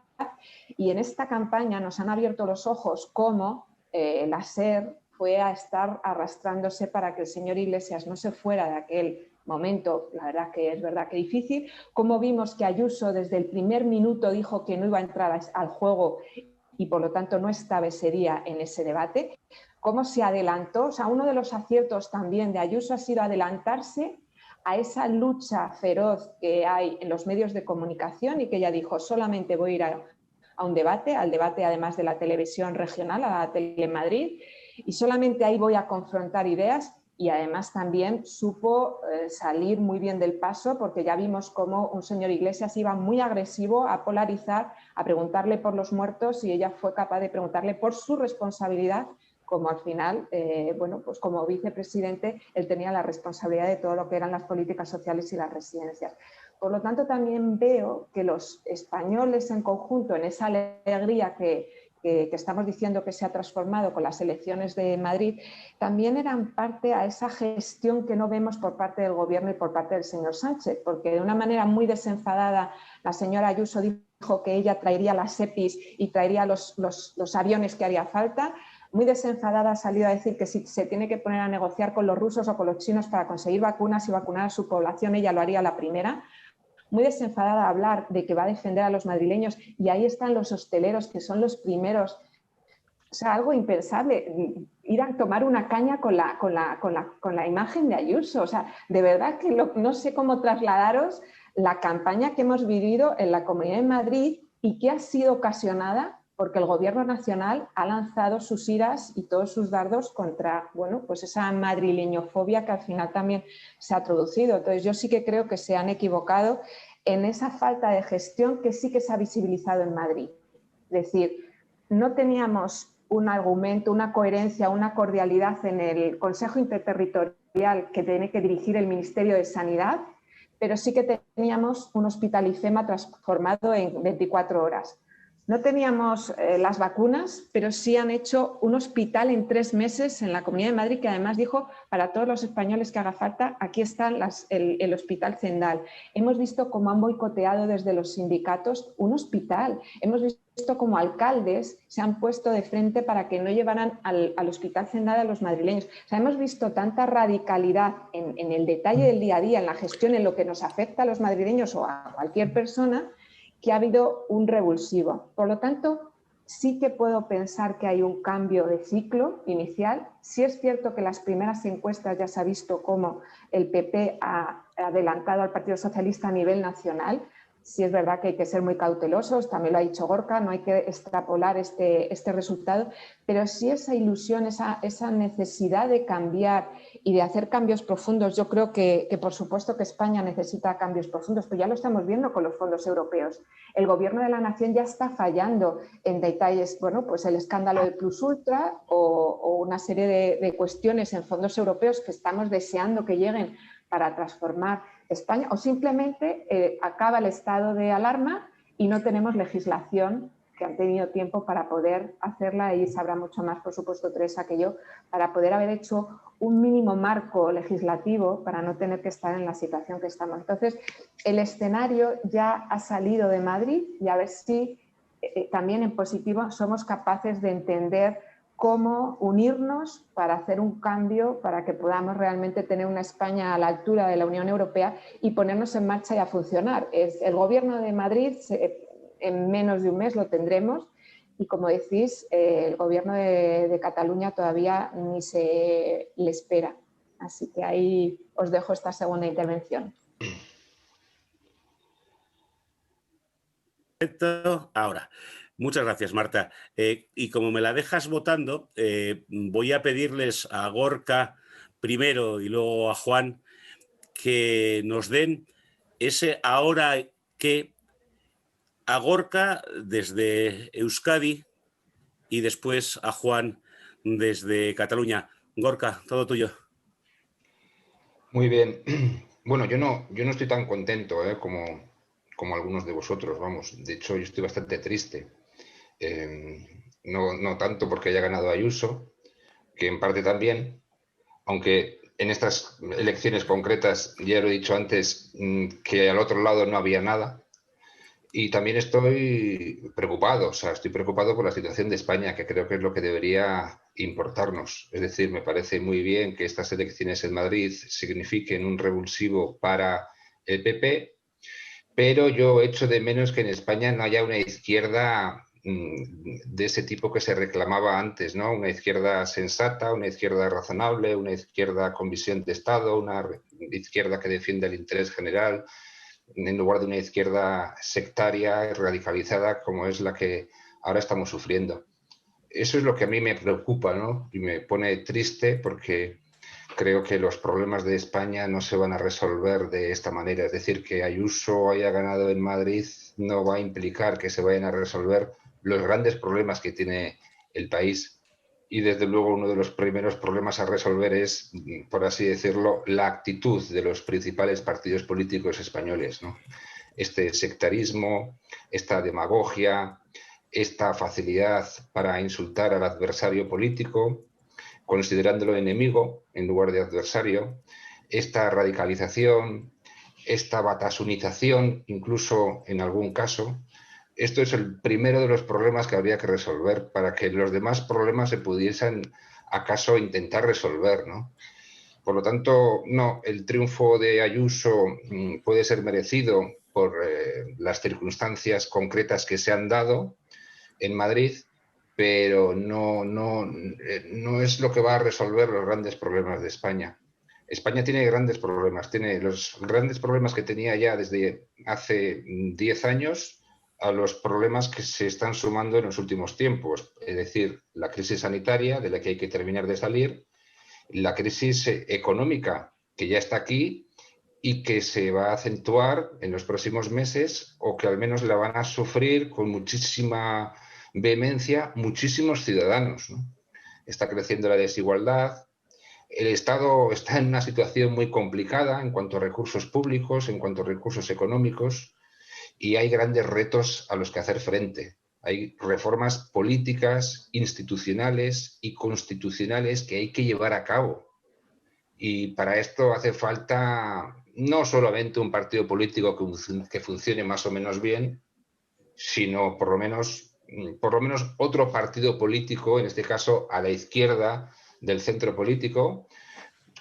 Y en esta campaña nos han abierto los ojos cómo la SER fue a estar arrastrándose para que el señor Iglesias no se fuera de aquel momento, la verdad que es verdad que difícil, cómo vimos que Ayuso desde el primer minuto dijo que no iba a entrar al juego y por lo tanto no estaba ese día en ese debate, cómo se adelantó. O sea, uno de los aciertos también de Ayuso ha sido adelantarse a esa lucha feroz que hay en los medios de comunicación y que ella dijo, solamente voy a ir a un debate, al debate además de la televisión regional, a la Telemadrid, y solamente ahí voy a confrontar ideas. Y además también supo salir muy bien del paso, porque ya vimos cómo un señor Iglesias iba muy agresivo a polarizar, a preguntarle por los muertos, y ella fue capaz de preguntarle por su responsabilidad, como al final, bueno, pues como vicepresidente, él tenía la responsabilidad de todo lo que eran las políticas sociales y las residencias. Por lo tanto, también veo que los españoles en conjunto, en esa alegría que estamos diciendo que se ha transformado con las elecciones de Madrid, también eran parte a esa gestión que no vemos por parte del Gobierno y por parte del señor Sánchez, porque de una manera muy desenfadada la señora Ayuso dijo que ella traería las EPIs y traería los aviones que haría falta. Muy desenfadada ha salido a decir que si se tiene que poner a negociar con los rusos o con los chinos para conseguir vacunas y vacunar a su población, ella lo haría la primera. Muy desenfadada a hablar de que va a defender a los madrileños, y ahí están los hosteleros, que son los primeros. O sea, algo impensable, ir a tomar una caña con la imagen de Ayuso. O sea, de verdad que no sé cómo trasladaros la campaña que hemos vivido en la Comunidad de Madrid y que ha sido ocasionada porque el Gobierno nacional ha lanzado sus iras y todos sus dardos contra, bueno, pues esa madrileñofobia que al final también se ha traducido. Entonces, yo sí que creo que se han equivocado en esa falta de gestión que sí que se ha visibilizado en Madrid. Es decir, no teníamos un argumento, una coherencia, una cordialidad en el Consejo Interterritorial que tiene que dirigir el Ministerio de Sanidad, pero sí que teníamos un hospital IFEMA transformado en 24 horas. No teníamos las vacunas, pero sí han hecho un hospital en 3 meses en la Comunidad de Madrid, que además dijo para todos los españoles que haga falta, aquí está el Hospital Zendal. Hemos visto cómo han boicoteado desde los sindicatos un hospital. Hemos visto cómo alcaldes se han puesto de frente para que no llevaran al Hospital Zendal a los madrileños. O sea, hemos visto tanta radicalidad en el detalle del día a día, en la gestión, en lo que nos afecta a los madrileños o a cualquier persona, que ha habido un revulsivo. Por lo tanto, sí que puedo pensar que hay un cambio de ciclo inicial. Sí es cierto que las primeras encuestas ya se ha visto cómo el PP ha adelantado al Partido Socialista a nivel nacional. Sí es verdad que hay que ser muy cautelosos, también lo ha dicho Gorka, no hay que extrapolar este resultado, pero sí esa ilusión, esa necesidad de cambiar y de hacer cambios profundos. Yo creo que por supuesto que España necesita cambios profundos, pero ya lo estamos viendo con los fondos europeos. El Gobierno de la Nación ya está fallando en detalles, bueno, pues el escándalo del Plus Ultra o una serie de cuestiones en fondos europeos que estamos deseando que lleguen para transformar España, o simplemente acaba el estado de alarma y no tenemos legislación, que han tenido tiempo para poder hacerla, y sabrá mucho más, por supuesto, Teresa, que yo, para poder haber hecho un mínimo marco legislativo para no tener que estar en la situación que estamos. Entonces, el escenario ya ha salido de Madrid y a ver si también en positivo somos capaces de entender cómo unirnos para hacer un cambio, para que podamos realmente tener una España a la altura de la Unión Europea y ponernos en marcha y a funcionar. El Gobierno de Madrid, en menos de un mes lo tendremos, y como decís, el Gobierno de Cataluña todavía ni se le espera. Así que ahí os dejo esta segunda intervención. Perfecto. Ahora. Muchas gracias, Marta. Y como me la dejas votando, voy a pedirles a Gorka primero y luego a Juan que nos den ese ahora que, a Gorka desde Euskadi y después a Juan desde Cataluña. Gorka, todo tuyo. Muy bien. Bueno, yo no estoy tan contento como algunos de vosotros, vamos. De hecho, yo estoy bastante triste. No tanto porque haya ganado Ayuso, que en parte también, aunque en estas elecciones concretas, ya lo he dicho antes, que al otro lado no había nada. Y también estoy preocupado, o sea, estoy preocupado por la situación de España, que creo que es lo que debería importarnos. Es decir, me parece muy bien que estas elecciones en Madrid signifiquen un revulsivo para el PP, pero yo echo de menos que en España no haya una izquierda de ese tipo que se reclamaba antes, ¿no? Una izquierda sensata, una izquierda razonable, una izquierda con visión de Estado, una izquierda que defienda el interés general, en lugar de una izquierda sectaria y radicalizada como es la que ahora estamos sufriendo. Eso es lo que a mí me preocupa, ¿no? Y me pone triste porque creo que los problemas de España no se van a resolver de esta manera. Es decir, que Ayuso haya ganado en Madrid no va a implicar que se vayan a resolver los grandes problemas que tiene el país. y desde luego uno de los primeros problemas a resolver es, por así decirlo, la actitud de los principales partidos políticos españoles, ¿no? Este sectarismo, esta demagogia, esta facilidad para insultar al adversario político, considerándolo enemigo en lugar de adversario, esta radicalización, esta batasunización, incluso en algún caso. Esto es el primero de los problemas que habría que resolver para que los demás problemas se pudiesen acaso intentar resolver, ¿no? Por lo tanto, no, el triunfo de Ayuso puede ser merecido por las circunstancias concretas que se han dado en Madrid, pero no es lo que va a resolver los grandes problemas de España. España tiene grandes problemas, tiene los grandes problemas que tenía ya desde hace 10 años a los problemas que se están sumando en los últimos tiempos, es decir, la crisis sanitaria de la que hay que terminar de salir, la crisis económica que ya está aquí y que se va a acentuar en los próximos meses o que al menos la van a sufrir con muchísima vehemencia muchísimos ciudadanos, ¿no? Está creciendo la desigualdad, el Estado está en una situación muy complicada en cuanto a recursos públicos, en cuanto a recursos económicos, y hay grandes retos a los que hacer frente. Hay reformas políticas, institucionales y constitucionales que hay que llevar a cabo. Y para esto hace falta no solamente un partido político que funcione más o menos bien, sino por lo menos otro partido político, en este caso a la izquierda del centro político,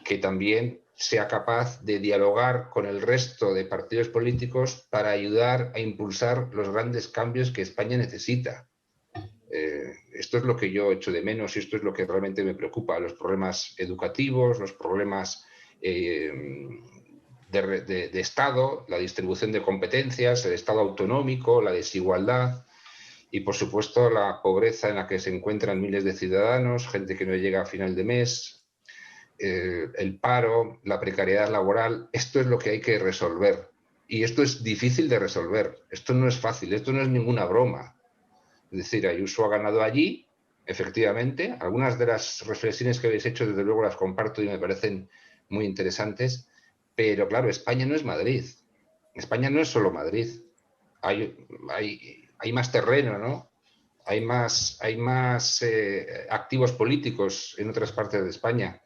que también sea capaz de dialogar con el resto de partidos políticos para ayudar a impulsar los grandes cambios que España necesita. Esto es lo que yo echo de menos y esto es lo que realmente me preocupa, los problemas educativos, los problemas de Estado, la distribución de competencias, el Estado autonómico, la desigualdad y, por supuesto, la pobreza en la que se encuentran miles de ciudadanos, gente que no llega a final de mes, el paro, la precariedad laboral. Esto es lo que hay que resolver. Y esto es difícil de resolver. Esto no es fácil, esto no es ninguna broma. Es decir, Ayuso ha ganado allí, efectivamente. Algunas de las reflexiones que habéis hecho, desde luego, las comparto y me parecen muy interesantes. Pero, claro, España no es Madrid. España no es solo Madrid. Hay más terreno, ¿no? Hay más activos políticos en otras partes de España.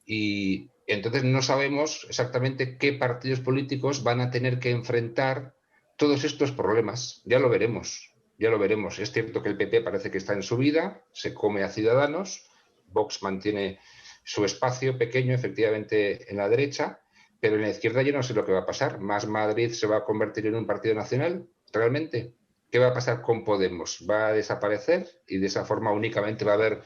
Y entonces no sabemos exactamente qué partidos políticos van a tener que enfrentar todos estos problemas. Ya lo veremos, ya lo veremos. Es cierto que el PP parece que está en subida, se come a Ciudadanos, Vox mantiene su espacio pequeño, efectivamente, en la derecha, pero en la izquierda yo no sé lo que va a pasar. ¿Más Madrid se va a convertir en un partido nacional? ¿Realmente? ¿Qué va a pasar con Podemos? ¿Va a desaparecer y de esa forma únicamente va a haber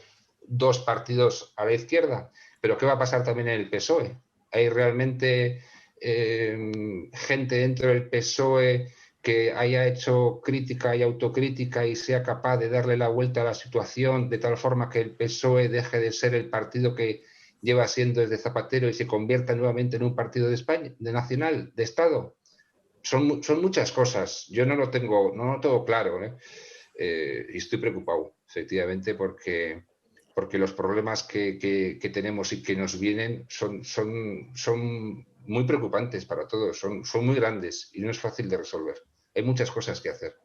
dos partidos a la izquierda? ¿Pero qué va a pasar también en el PSOE? ¿Hay realmente gente dentro del PSOE que haya hecho crítica y autocrítica y sea capaz de darle la vuelta a la situación de tal forma que el PSOE deje de ser el partido que lleva siendo desde Zapatero y se convierta nuevamente en un partido de España, de nacional, de Estado? Son muchas cosas. Yo no lo tengo claro, y estoy preocupado, efectivamente, porque los problemas que tenemos y que nos vienen son muy preocupantes para todos, son muy grandes y no es fácil de resolver. Hay muchas cosas que hacer.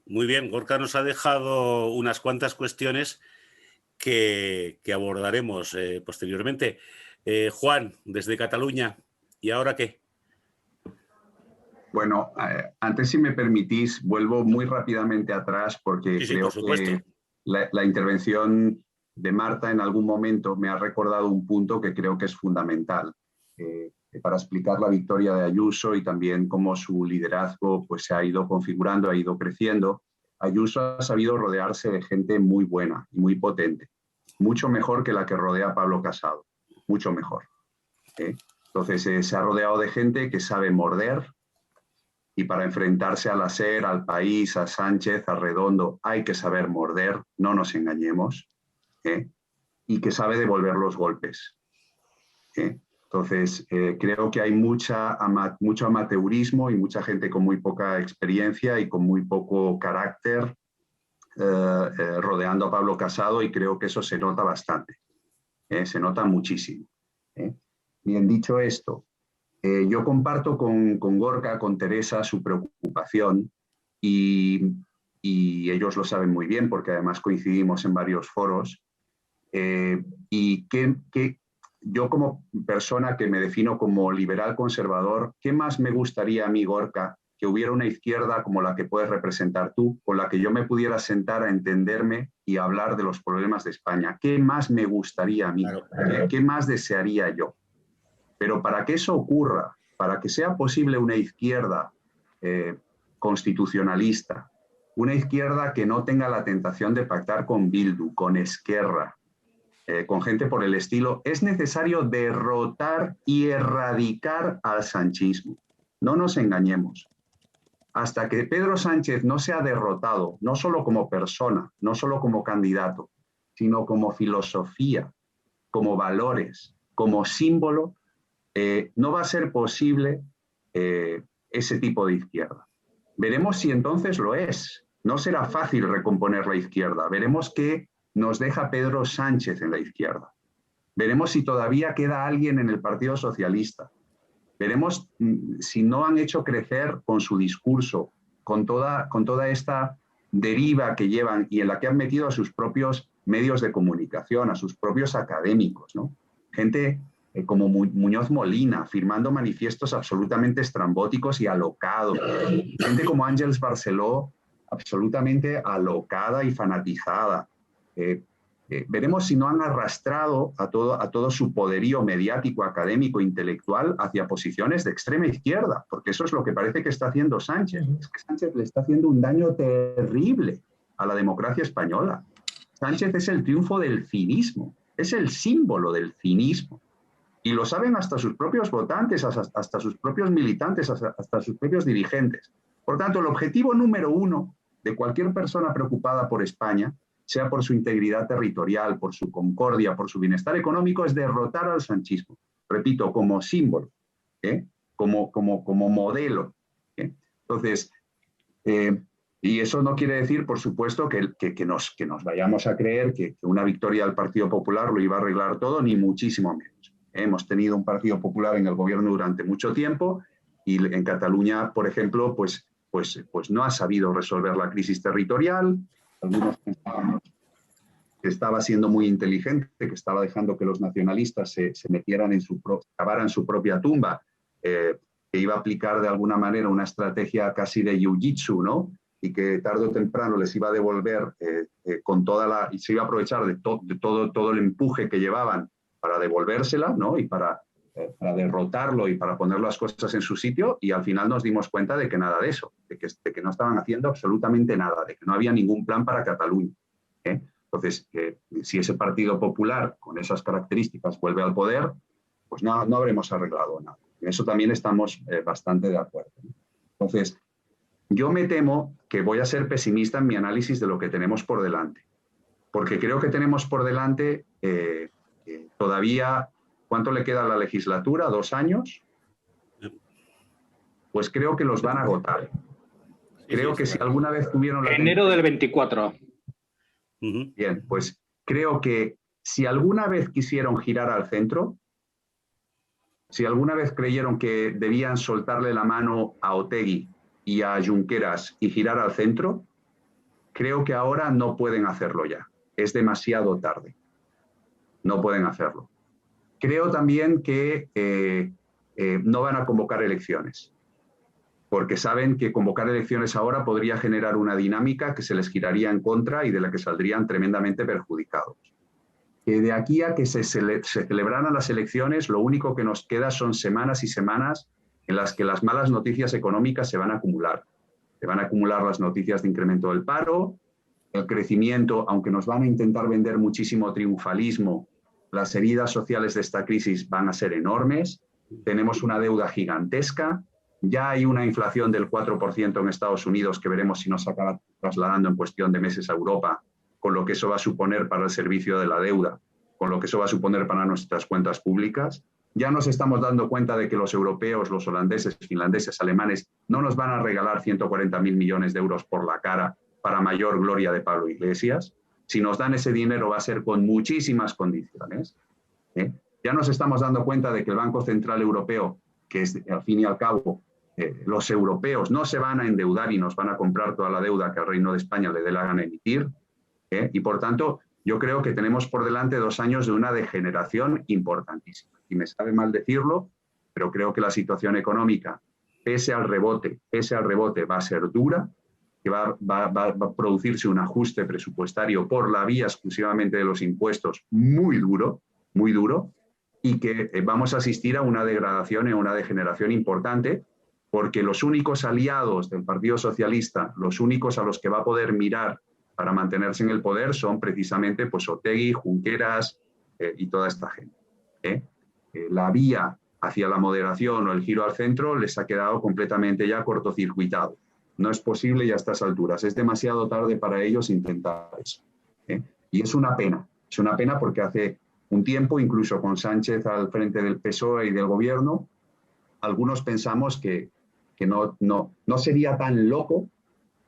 Muy bien, Gorka nos ha dejado unas cuantas cuestiones que abordaremos posteriormente. Juan, desde Cataluña, ¿y ahora qué? Bueno, antes, si me permitís, vuelvo muy rápidamente atrás porque Sí, creo por supuesto. que la intervención de Marta en algún momento me ha recordado un punto que creo que es fundamental para explicar la victoria de Ayuso y también cómo su liderazgo pues, se ha ido configurando, ha ido creciendo. Ayuso ha sabido rodearse de gente muy buena y muy potente, mucho mejor que la que rodea a Pablo Casado, mucho mejor. Entonces se ha rodeado de gente que sabe morder, y para enfrentarse a la SER, al país, a Sánchez, a Redondo, hay que saber morder, no nos engañemos, y que sabe devolver los golpes. Entonces, creo que hay mucho amateurismo y mucha gente con muy poca experiencia y con muy poco carácter rodeando a Pablo Casado y creo que eso se nota bastante, se nota muchísimo. Bien, dicho esto, yo comparto con Gorka, con Teresa, su preocupación y ellos lo saben muy bien porque además coincidimos en varios foros. Y que yo como persona que me defino como liberal conservador, ¿qué más me gustaría a mí, Gorka, que hubiera una izquierda como la que puedes representar tú, con la que yo me pudiera sentar a entenderme y hablar de los problemas de España? ¿Qué más me gustaría a mí? ¿Qué más desearía yo? Pero para que eso ocurra, para que sea posible una izquierda constitucionalista, una izquierda que no tenga la tentación de pactar con Bildu, con Esquerra, con gente por el estilo, es necesario derrotar y erradicar al sanchismo. No nos engañemos. Hasta que Pedro Sánchez no sea derrotado, no solo como persona, no solo como candidato, sino como filosofía, como valores, como símbolo, no va a ser posible ese tipo de izquierda. Veremos si entonces lo es. No será fácil recomponer la izquierda. Veremos qué nos deja Pedro Sánchez en la izquierda. Veremos si todavía queda alguien en el Partido Socialista. Veremos si no han hecho crecer con su discurso, con toda esta deriva que llevan y en la que han metido a sus propios medios de comunicación, a sus propios académicos, ¿no? Gente como Muñoz Molina, firmando manifiestos absolutamente estrambóticos y alocados. Gente como Àngels Barceló, absolutamente alocada y fanatizada. Veremos si no han arrastrado a todo su poderío mediático, académico, intelectual hacia posiciones de extrema izquierda, porque eso es lo que parece que está haciendo Sánchez. Es que Sánchez le está haciendo un daño terrible a la democracia española. Sánchez es el triunfo del cinismo, es el símbolo del cinismo. Y lo saben hasta sus propios votantes, hasta sus propios militantes, hasta sus propios dirigentes. Por tanto, el objetivo número uno de cualquier persona preocupada por España, sea por su integridad territorial, por su concordia, por su bienestar económico, es derrotar al sanchismo. Repito, como símbolo, como modelo. Entonces, y eso no quiere decir, por supuesto, que nos vayamos a creer que una victoria del Partido Popular lo iba a arreglar todo, ni muchísimo menos. Hemos tenido un Partido Popular en el gobierno durante mucho tiempo y en Cataluña, por ejemplo, pues no ha sabido resolver la crisis territorial. Algunos pensábamos que estaba siendo muy inteligente, que estaba dejando que los nacionalistas se metieran cavaran su propia tumba, que iba a aplicar de alguna manera una estrategia casi de jiu-jitsu, ¿no? Y que tarde o temprano les iba a devolver y se iba a aprovechar de todo el empuje que llevaban para devolvérsela, ¿no? Y para derrotarlo y para poner las cosas en su sitio, y al final nos dimos cuenta de que nada de eso, de que no estaban haciendo absolutamente nada, de que no había ningún plan para Cataluña. Entonces, si ese Partido Popular con esas características vuelve al poder, pues no habremos arreglado nada. En eso también estamos bastante de acuerdo. Entonces, yo me temo que voy a ser pesimista en mi análisis de lo que tenemos por delante, porque creo que tenemos por delante todavía... ¿Cuánto le queda a la legislatura? 2 años. Pues creo que los van a agotar. Creo que si alguna vez tuvieron... Enero del 24. Bien, pues creo que si alguna vez quisieron girar al centro, si alguna vez creyeron que debían soltarle la mano a Otegi y a Junqueras y girar al centro, creo que ahora no pueden hacerlo ya. Es demasiado tarde. No pueden hacerlo. Creo también que no van a convocar elecciones, porque saben que convocar elecciones ahora podría generar una dinámica que se les giraría en contra y de la que saldrían tremendamente perjudicados. De aquí a que se celebraran las elecciones, lo único que nos queda son semanas y semanas en las que las malas noticias económicas se van a acumular. Se van a acumular las noticias de incremento del paro, el crecimiento, aunque nos van a intentar vender muchísimo triunfalismo. Las heridas sociales de esta crisis van a ser enormes, tenemos una deuda gigantesca, ya hay una inflación del 4% en Estados Unidos que veremos si nos acaba trasladando en cuestión de meses a Europa, con lo que eso va a suponer para el servicio de la deuda, con lo que eso va a suponer para nuestras cuentas públicas. Ya nos estamos dando cuenta de que los europeos, los holandeses, finlandeses, alemanes, no nos van a regalar 140.000 millones de euros por la cara para mayor gloria de Pablo Iglesias. Si nos dan ese dinero va a ser con muchísimas condiciones. Ya nos estamos dando cuenta de que el Banco Central Europeo, que es al fin y al cabo, los europeos no se van a endeudar y nos van a comprar toda la deuda que al Reino de España le dé la gana emitir. Y por tanto, yo creo que tenemos por delante 2 años de una degeneración importantísima. Y me sabe mal decirlo, pero creo que la situación económica, pese al rebote, va a ser dura, que va a producirse un ajuste presupuestario por la vía exclusivamente de los impuestos muy duro, y que vamos a asistir a una degradación y a una degeneración importante, porque los únicos aliados del Partido Socialista, los únicos a los que va a poder mirar para mantenerse en el poder son precisamente pues, Otegi, Junqueras y toda esta gente. La vía hacia la moderación o el giro al centro les ha quedado completamente ya cortocircuitado. No es posible ya a estas alturas. Es demasiado tarde para ellos intentar eso. Y es una pena porque hace un tiempo, incluso con Sánchez al frente del PSOE y del gobierno, algunos pensamos que no sería tan loco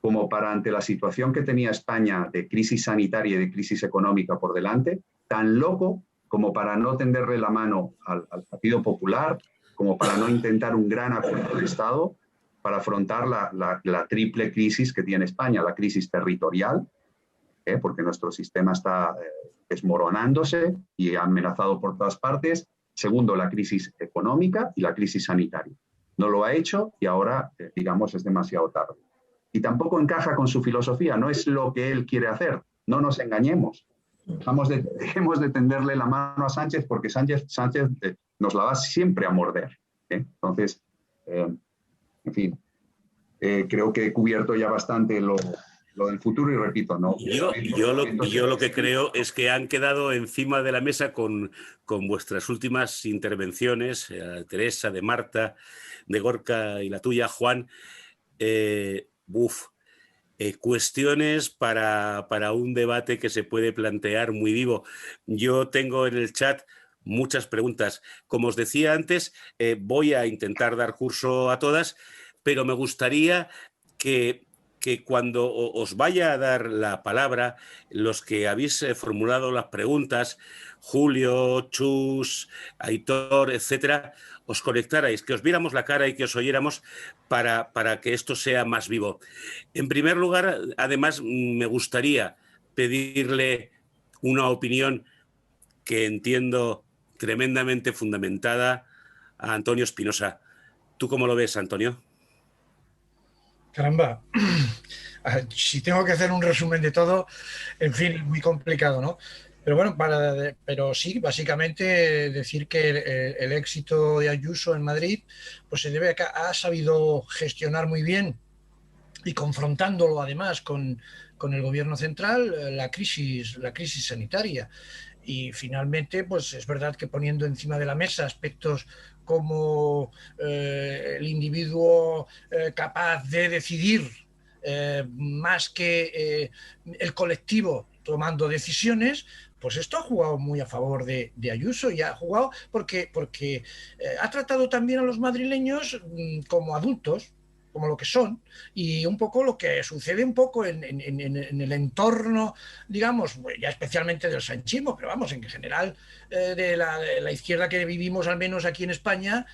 como para, ante la situación que tenía España de crisis sanitaria y de crisis económica por delante, tan loco como para no tenderle la mano al Partido Popular, como para no intentar un gran acuerdo de Estado para afrontar la triple crisis que tiene España, la crisis territorial, porque nuestro sistema está desmoronándose y amenazado por todas partes. Segundo, la crisis económica y la crisis sanitaria. No lo ha hecho y ahora, digamos, es demasiado tarde. Y tampoco encaja con su filosofía, no es lo que él quiere hacer, no nos engañemos. Dejemos de tenderle la mano a Sánchez porque Sánchez nos la va siempre a morder. Entonces, en fin, creo que he cubierto ya bastante lo del futuro y repito, no. Yo lo que creo es que han quedado encima de la mesa con vuestras últimas intervenciones, Teresa, de Marta, de Gorka y la tuya, Juan, cuestiones para un debate que se puede plantear muy vivo. Yo tengo en el chat muchas preguntas. Como os decía antes, voy a intentar dar curso a todas, pero me gustaría que cuando os vaya a dar la palabra, los que habéis formulado las preguntas, Julio, Chus, Aitor, etcétera, os conectarais, que os viéramos la cara y que os oyéramos para que esto sea más vivo. En primer lugar, además, me gustaría pedirle una opinión que entiendo tremendamente fundamentada a Antonio Espinosa. ¿Tú cómo lo ves, Antonio? Caramba, si tengo que hacer un resumen de todo, en fin, muy complicado, ¿no? Pero bueno, pero sí, básicamente decir que el éxito de Ayuso en Madrid pues se debe a que ha sabido gestionar muy bien y confrontándolo además con el gobierno central la crisis sanitaria. Y finalmente, pues es verdad que poniendo encima de la mesa aspectos como el individuo capaz de decidir más que el colectivo tomando decisiones, pues esto ha jugado muy a favor de Ayuso y ha jugado porque ha tratado también a los madrileños como adultos, como lo que son, y un poco lo que sucede un poco en el entorno, digamos, ya especialmente del sanchismo, pero vamos, en general de la izquierda que vivimos, al menos aquí en España,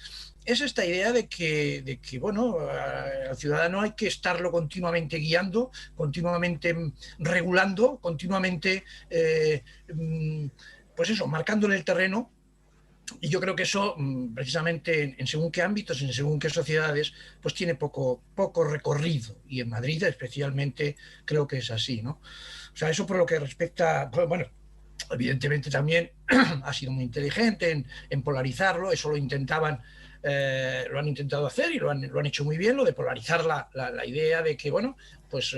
es esta idea de que bueno, al ciudadano hay que estarlo continuamente guiando, continuamente regulando, continuamente, pues eso, marcándole el terreno. Y yo creo que eso, precisamente en según qué ámbitos, en según qué sociedades, pues tiene poco recorrido. Y en Madrid especialmente creo que es así, ¿no? O sea, eso por lo que respecta, bueno, evidentemente también ha sido muy inteligente en polarizarlo, eso lo han intentado hacer y lo han hecho muy bien, lo de polarizar la idea de que, bueno, pues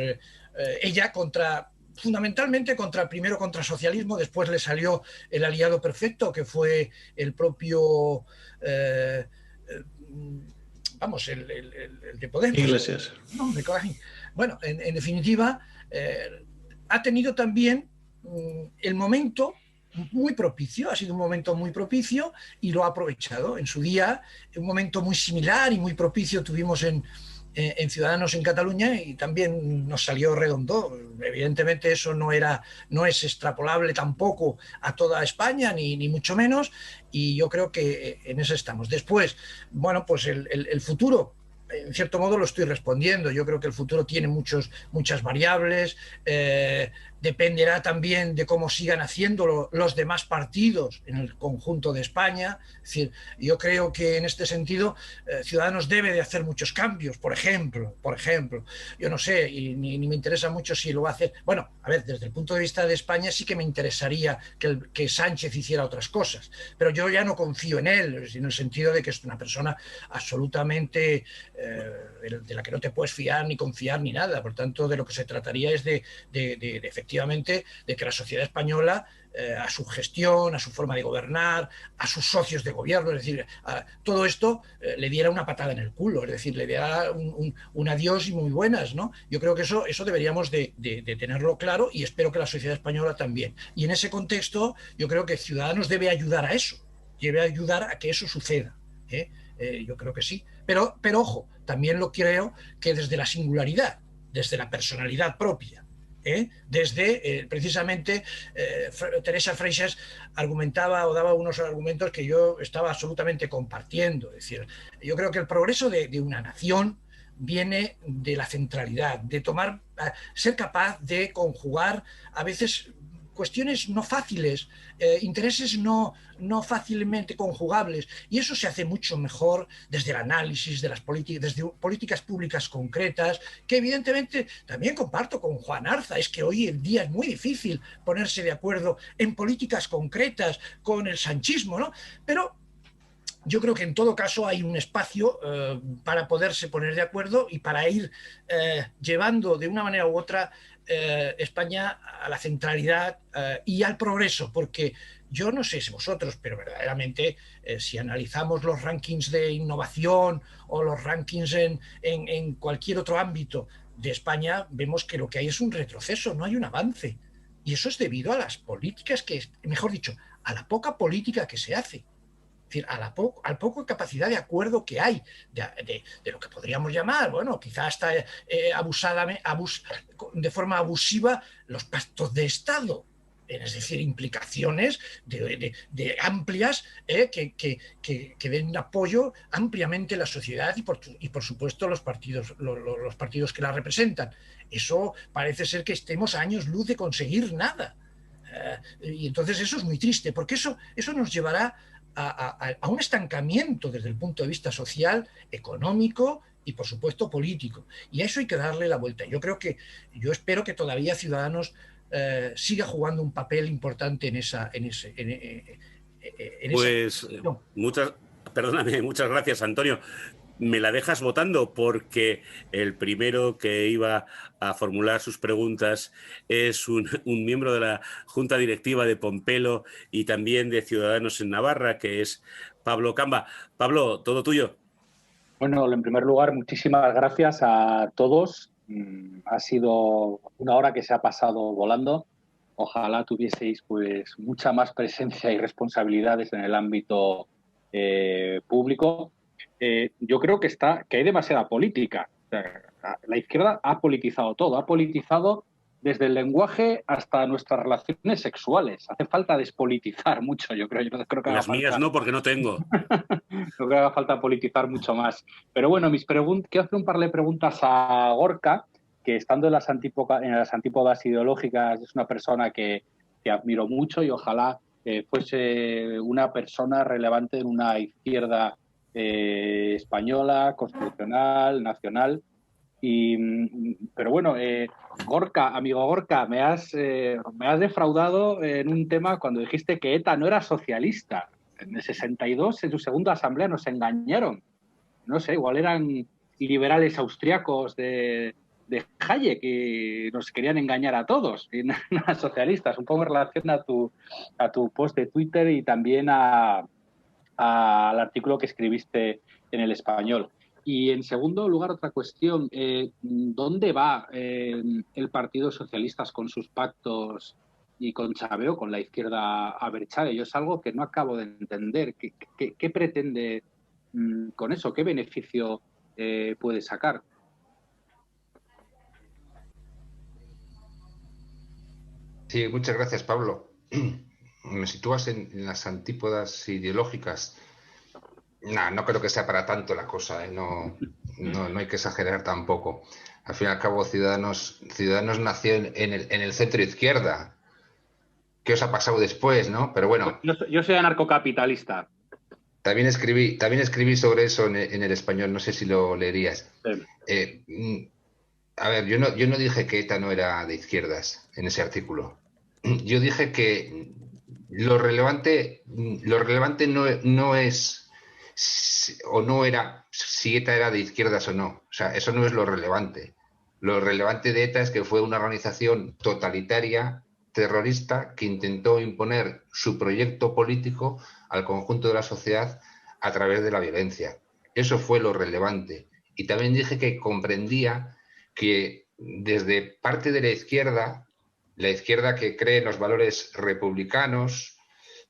ella fundamentalmente primero contra socialismo, después le salió el aliado perfecto, que fue el propio, vamos, el de Podemos. Iglesias. No, bueno, en definitiva, ha tenido también el momento muy propicio, ha sido un momento muy propicio y lo ha aprovechado. En su día, un momento muy similar y muy propicio tuvimos en en Ciudadanos en Cataluña y también nos salió redondo. Evidentemente eso no es extrapolable tampoco a toda España, ni mucho menos, y yo creo que en eso estamos. Después, bueno, pues el futuro, en cierto modo lo estoy respondiendo. Yo creo que el futuro tiene muchas variables, dependerá también de cómo sigan haciéndolo los demás partidos en el conjunto de España. Es decir, yo creo que en este sentido Ciudadanos debe de hacer muchos cambios, por ejemplo, yo no sé, y ni me interesa mucho si lo va a hacer. Bueno, a ver, desde el punto de vista de España sí que me interesaría que Sánchez hiciera otras cosas, pero yo ya no confío en él, en el sentido de que es una persona absolutamente de la que no te puedes fiar ni confiar ni nada. Por tanto, de lo que se trataría es de efectivamente de que la sociedad española, a su gestión, a su forma de gobernar, a sus socios de gobierno, es decir, a todo esto le diera una patada en el culo, es decir, le diera un adiós y muy buenas, ¿no? Yo creo que eso deberíamos de tenerlo claro, y espero que la sociedad española también. Y en ese contexto yo creo que Ciudadanos debe ayudar a eso, debe ayudar a que eso suceda, ¿eh? Yo creo que sí. Pero ojo, también lo creo que desde la singularidad, desde la personalidad propia, desde precisamente Teresa Freixas argumentaba o daba unos argumentos que yo estaba absolutamente compartiendo. Es decir, yo creo que el progreso de una nación viene de la centralidad, de ser capaz de conjugar a veces cuestiones no fáciles, intereses no fácilmente conjugables, y eso se hace mucho mejor desde el análisis de las políticas, desde políticas públicas concretas, que evidentemente también comparto con Juan Arza. Es que hoy en día es muy difícil ponerse de acuerdo en políticas concretas con el sanchismo, ¿no? Pero yo creo que en todo caso hay un espacio para poderse poner de acuerdo y para ir llevando de una manera u otra España a la centralidad y al progreso, porque yo no sé si vosotros, pero verdaderamente si analizamos los rankings de innovación o los rankings en cualquier otro ámbito de España, vemos que lo que hay es un retroceso, no hay un avance. Y eso es debido a las políticas mejor dicho, a la poca política que se hace. Es decir, al poco capacidad de acuerdo que hay de lo que podríamos llamar, bueno, quizá hasta de forma abusiva, los pactos de Estado, es decir, implicaciones de amplias que den apoyo ampliamente a la sociedad y por supuesto los partidos que la representan. Eso parece ser que estemos a años luz de conseguir nada. Y entonces eso es muy triste, porque eso nos llevará a un estancamiento desde el punto de vista social, económico y por supuesto político, y a eso hay que darle la vuelta. Yo espero que todavía Ciudadanos siga jugando un papel importante en pues perdóname, muchas gracias, Antonio. Me la dejas votando porque el primero que iba a formular sus preguntas es un miembro de la Junta Directiva de Pompelo y también de Ciudadanos en Navarra, que es Pablo Camba. Pablo, todo tuyo. Bueno, en primer lugar, muchísimas gracias a todos. Ha sido una hora que se ha pasado volando. Ojalá tuvieseis pues mucha más presencia y responsabilidades en el ámbito público. Yo creo que hay demasiada política. O sea, la izquierda ha politizado todo, ha politizado desde el lenguaje hasta nuestras relaciones sexuales. Hace falta despolitizar mucho, yo creo. Yo no creo que las mías no, porque no tengo. No creo que haga falta politizar mucho más. Pero bueno, quiero hacer un par de preguntas a Gorka, que estando en las antípodas ideológicas es una persona que admiro mucho y ojalá fuese una persona relevante en una izquierda española, constitucional, nacional. Pero bueno, Gorka, amigo Gorka, me has defraudado en un tema cuando dijiste que ETA no era socialista. En el 62, en su segunda asamblea, nos engañaron. No sé, igual eran liberales austriacos de Hayek y nos querían engañar a todos, y no eran socialistas. Un poco en relación a tu post de Twitter y también al artículo que escribiste en El Español. Y en segundo lugar, otra cuestión, ¿dónde va el Partido Socialista con sus pactos y con Chaveo, con la izquierda abertzale? Yo es algo que no acabo de entender. ¿Qué pretende con eso? ¿Qué beneficio puede sacar? Sí, muchas gracias, Pablo. Me sitúas en las antípodas ideológicas. No creo que sea para tanto la cosa, ¿eh? No hay que exagerar tampoco. Al fin y al cabo, Ciudadanos nació en el centro izquierda. ¿Qué os ha pasado después, no? Pero bueno. Yo soy anarcocapitalista. También escribí sobre eso en El Español, no sé si lo leerías. Sí. A ver, yo no dije que ETA no era de izquierdas en ese artículo. Yo dije que lo relevante no es o no era si ETA era de izquierdas o no. O sea, eso no es lo relevante. Lo relevante de ETA es que fue una organización totalitaria, terrorista, que intentó imponer su proyecto político al conjunto de la sociedad a través de la violencia. Eso fue lo relevante. Y también dije que comprendía que desde parte de la izquierda que cree en los valores republicanos,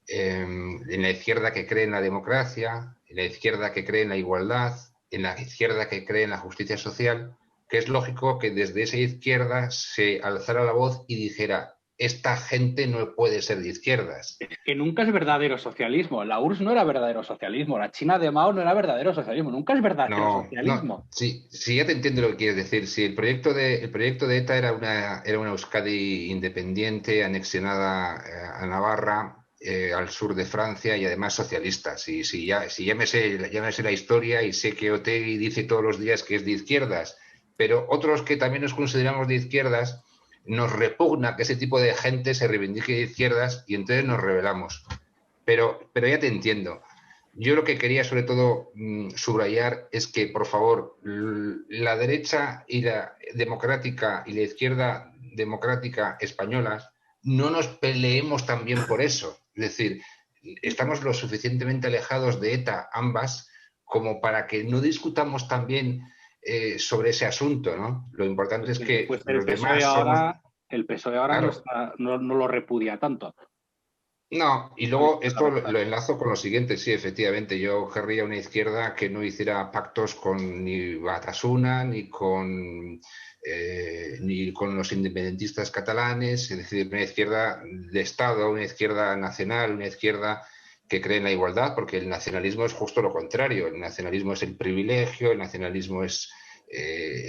en la izquierda que cree en la democracia, en la izquierda que cree en la igualdad, en la izquierda que cree en la justicia social, que es lógico que desde esa izquierda se alzara la voz y dijera: esta gente no puede ser de izquierdas. Es que nunca es verdadero socialismo. La URSS no era verdadero socialismo. La China de Mao no era verdadero socialismo. Nunca es verdadero socialismo. Sí, ya te entiendo lo que quieres decir. Sí, el proyecto de ETA era una Euskadi independiente, anexionada a Navarra, al sur de Francia, y además socialista. Ya me sé la historia y sé que Otegi dice todos los días que es de izquierdas, pero otros que también nos consideramos de izquierdas nos repugna que ese tipo de gente se reivindique de izquierdas y entonces nos rebelamos. Pero ya te entiendo. Yo lo que quería sobre todo subrayar es que, por favor, la derecha y la democrática y la izquierda democrática españolas no nos peleemos también por eso. Es decir, estamos lo suficientemente alejados de ETA ambas como para que no discutamos también sobre ese asunto, ¿no? Lo importante es que pues los demás el PSOE ahora claro, no lo repudia tanto. No, y luego esto lo enlazo con lo siguiente. Sí, efectivamente, yo querría una izquierda que no hiciera pactos con ni Batasuna ni con los independentistas catalanes, es decir, una izquierda de Estado, una izquierda nacional, una izquierda que cree en la igualdad, porque el nacionalismo es justo lo contrario. El nacionalismo es el privilegio, el nacionalismo es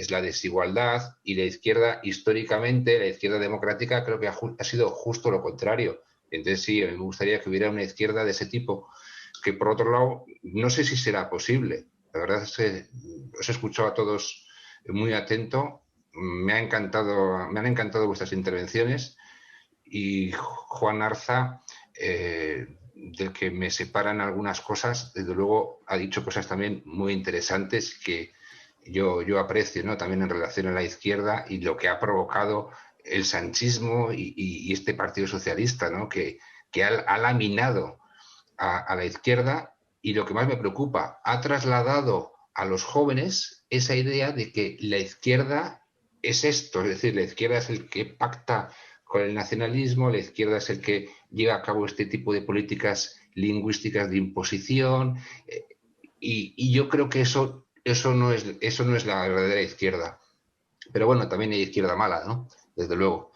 la desigualdad, y la izquierda, históricamente, la izquierda democrática, creo que ha sido justo lo contrario. Entonces sí, me gustaría que hubiera una izquierda de ese tipo, que por otro lado, no sé si será posible. La verdad es que os he escuchado a todos muy atento, me han encantado vuestras intervenciones, y Juan Arza, del que me separan algunas cosas, desde luego ha dicho cosas también muy interesantes que yo aprecio, ¿no? También en relación a la izquierda y lo que ha provocado el sanchismo y este Partido Socialista, ¿no? que ha laminado a la izquierda, y lo que más me preocupa, ha trasladado a los jóvenes esa idea de que la izquierda es esto, es decir, la izquierda es el que pacta con el nacionalismo, la izquierda es el que lleva a cabo este tipo de políticas lingüísticas de imposición, y yo creo que eso no es la verdadera izquierda. Pero bueno, también hay izquierda mala, ¿no? Desde luego.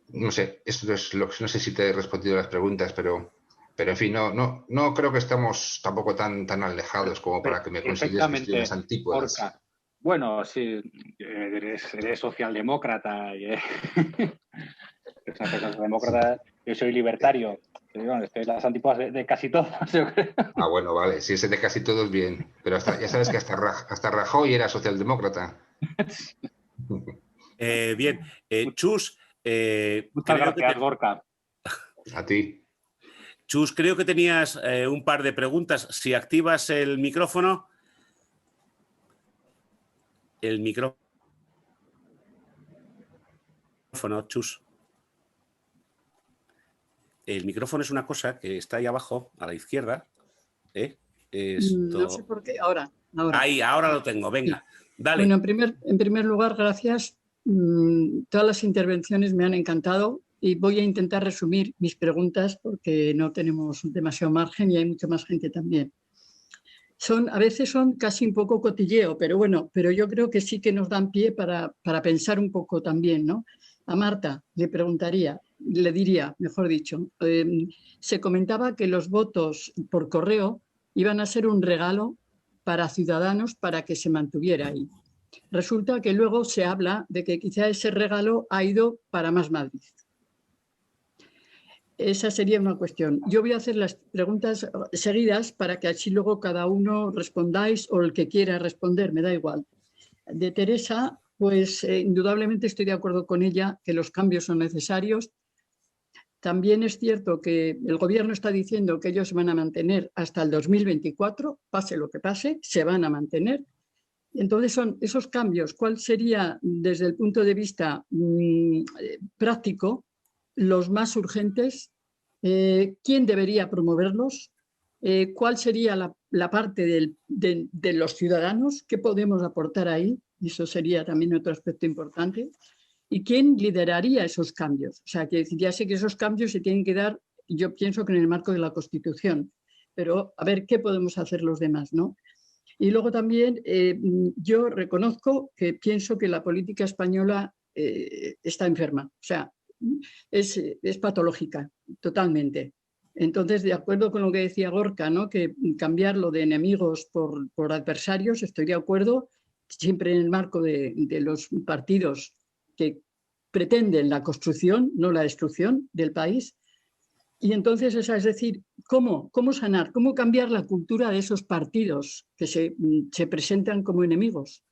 No sé, no sé si te he respondido a las preguntas, pero en fin, no creo que estamos tampoco tan alejados como para que me consideres que estoy en las antípodas. Orca. Bueno, sí, eres socialdemócrata. Eres una persona socialdemócrata, yo soy libertario. Bueno, estoy en las antípodas de casi todos, yo creo. Ah, bueno, vale, si es de casi todos, bien. Pero ya sabes que hasta Rajoy era socialdemócrata. Bien, Chus. Muchas gracias, Gorka. A ti. Chus, creo que tenías un par de preguntas. Si activas el micrófono. El micrófono, Chus. El micrófono es una cosa que está ahí abajo, a la izquierda. No sé por qué. Ahora. Ahí, ahora lo tengo. Venga, dale. Bueno, en primer lugar, gracias. Todas las intervenciones me han encantado y voy a intentar resumir mis preguntas porque no tenemos demasiado margen y hay mucha más gente también. A veces son casi un poco cotilleo, pero bueno, yo creo que sí que nos dan pie para pensar un poco también, ¿no? A Marta le diría, mejor dicho, se comentaba que los votos por correo iban a ser un regalo para Ciudadanos para que se mantuviera ahí. Resulta que luego se habla de que quizá ese regalo ha ido para Más Madrid. Esa sería una cuestión. Yo voy a hacer las preguntas seguidas para que así luego cada uno respondáis o el que quiera responder, me da igual. De Teresa, pues indudablemente estoy de acuerdo con ella que los cambios son necesarios. También es cierto que el gobierno está diciendo que ellos se van a mantener hasta el 2024, pase lo que pase, se van a mantener. Entonces son esos cambios, ¿cuál sería desde el punto de vista práctico los más urgentes? ¿Quién debería promoverlos? ¿Cuál sería la parte de los ciudadanos? ¿Qué podemos aportar ahí? Eso sería también otro aspecto importante. ¿Y quién lideraría esos cambios? O sea, que ya sé que esos cambios se tienen que dar, yo pienso que en el marco de la Constitución, pero a ver qué podemos hacer los demás, ¿no? Y luego también yo reconozco que pienso que la política española está enferma, o sea, es patológica, totalmente. Entonces, de acuerdo con lo que decía Gorka, ¿no? Que cambiarlo de enemigos por adversarios, estoy de acuerdo, siempre en el marco de los partidos que pretenden la construcción, no la destrucción del país. Y entonces, es decir, ¿cómo sanar, cómo cambiar la cultura de esos partidos que se presentan como enemigos?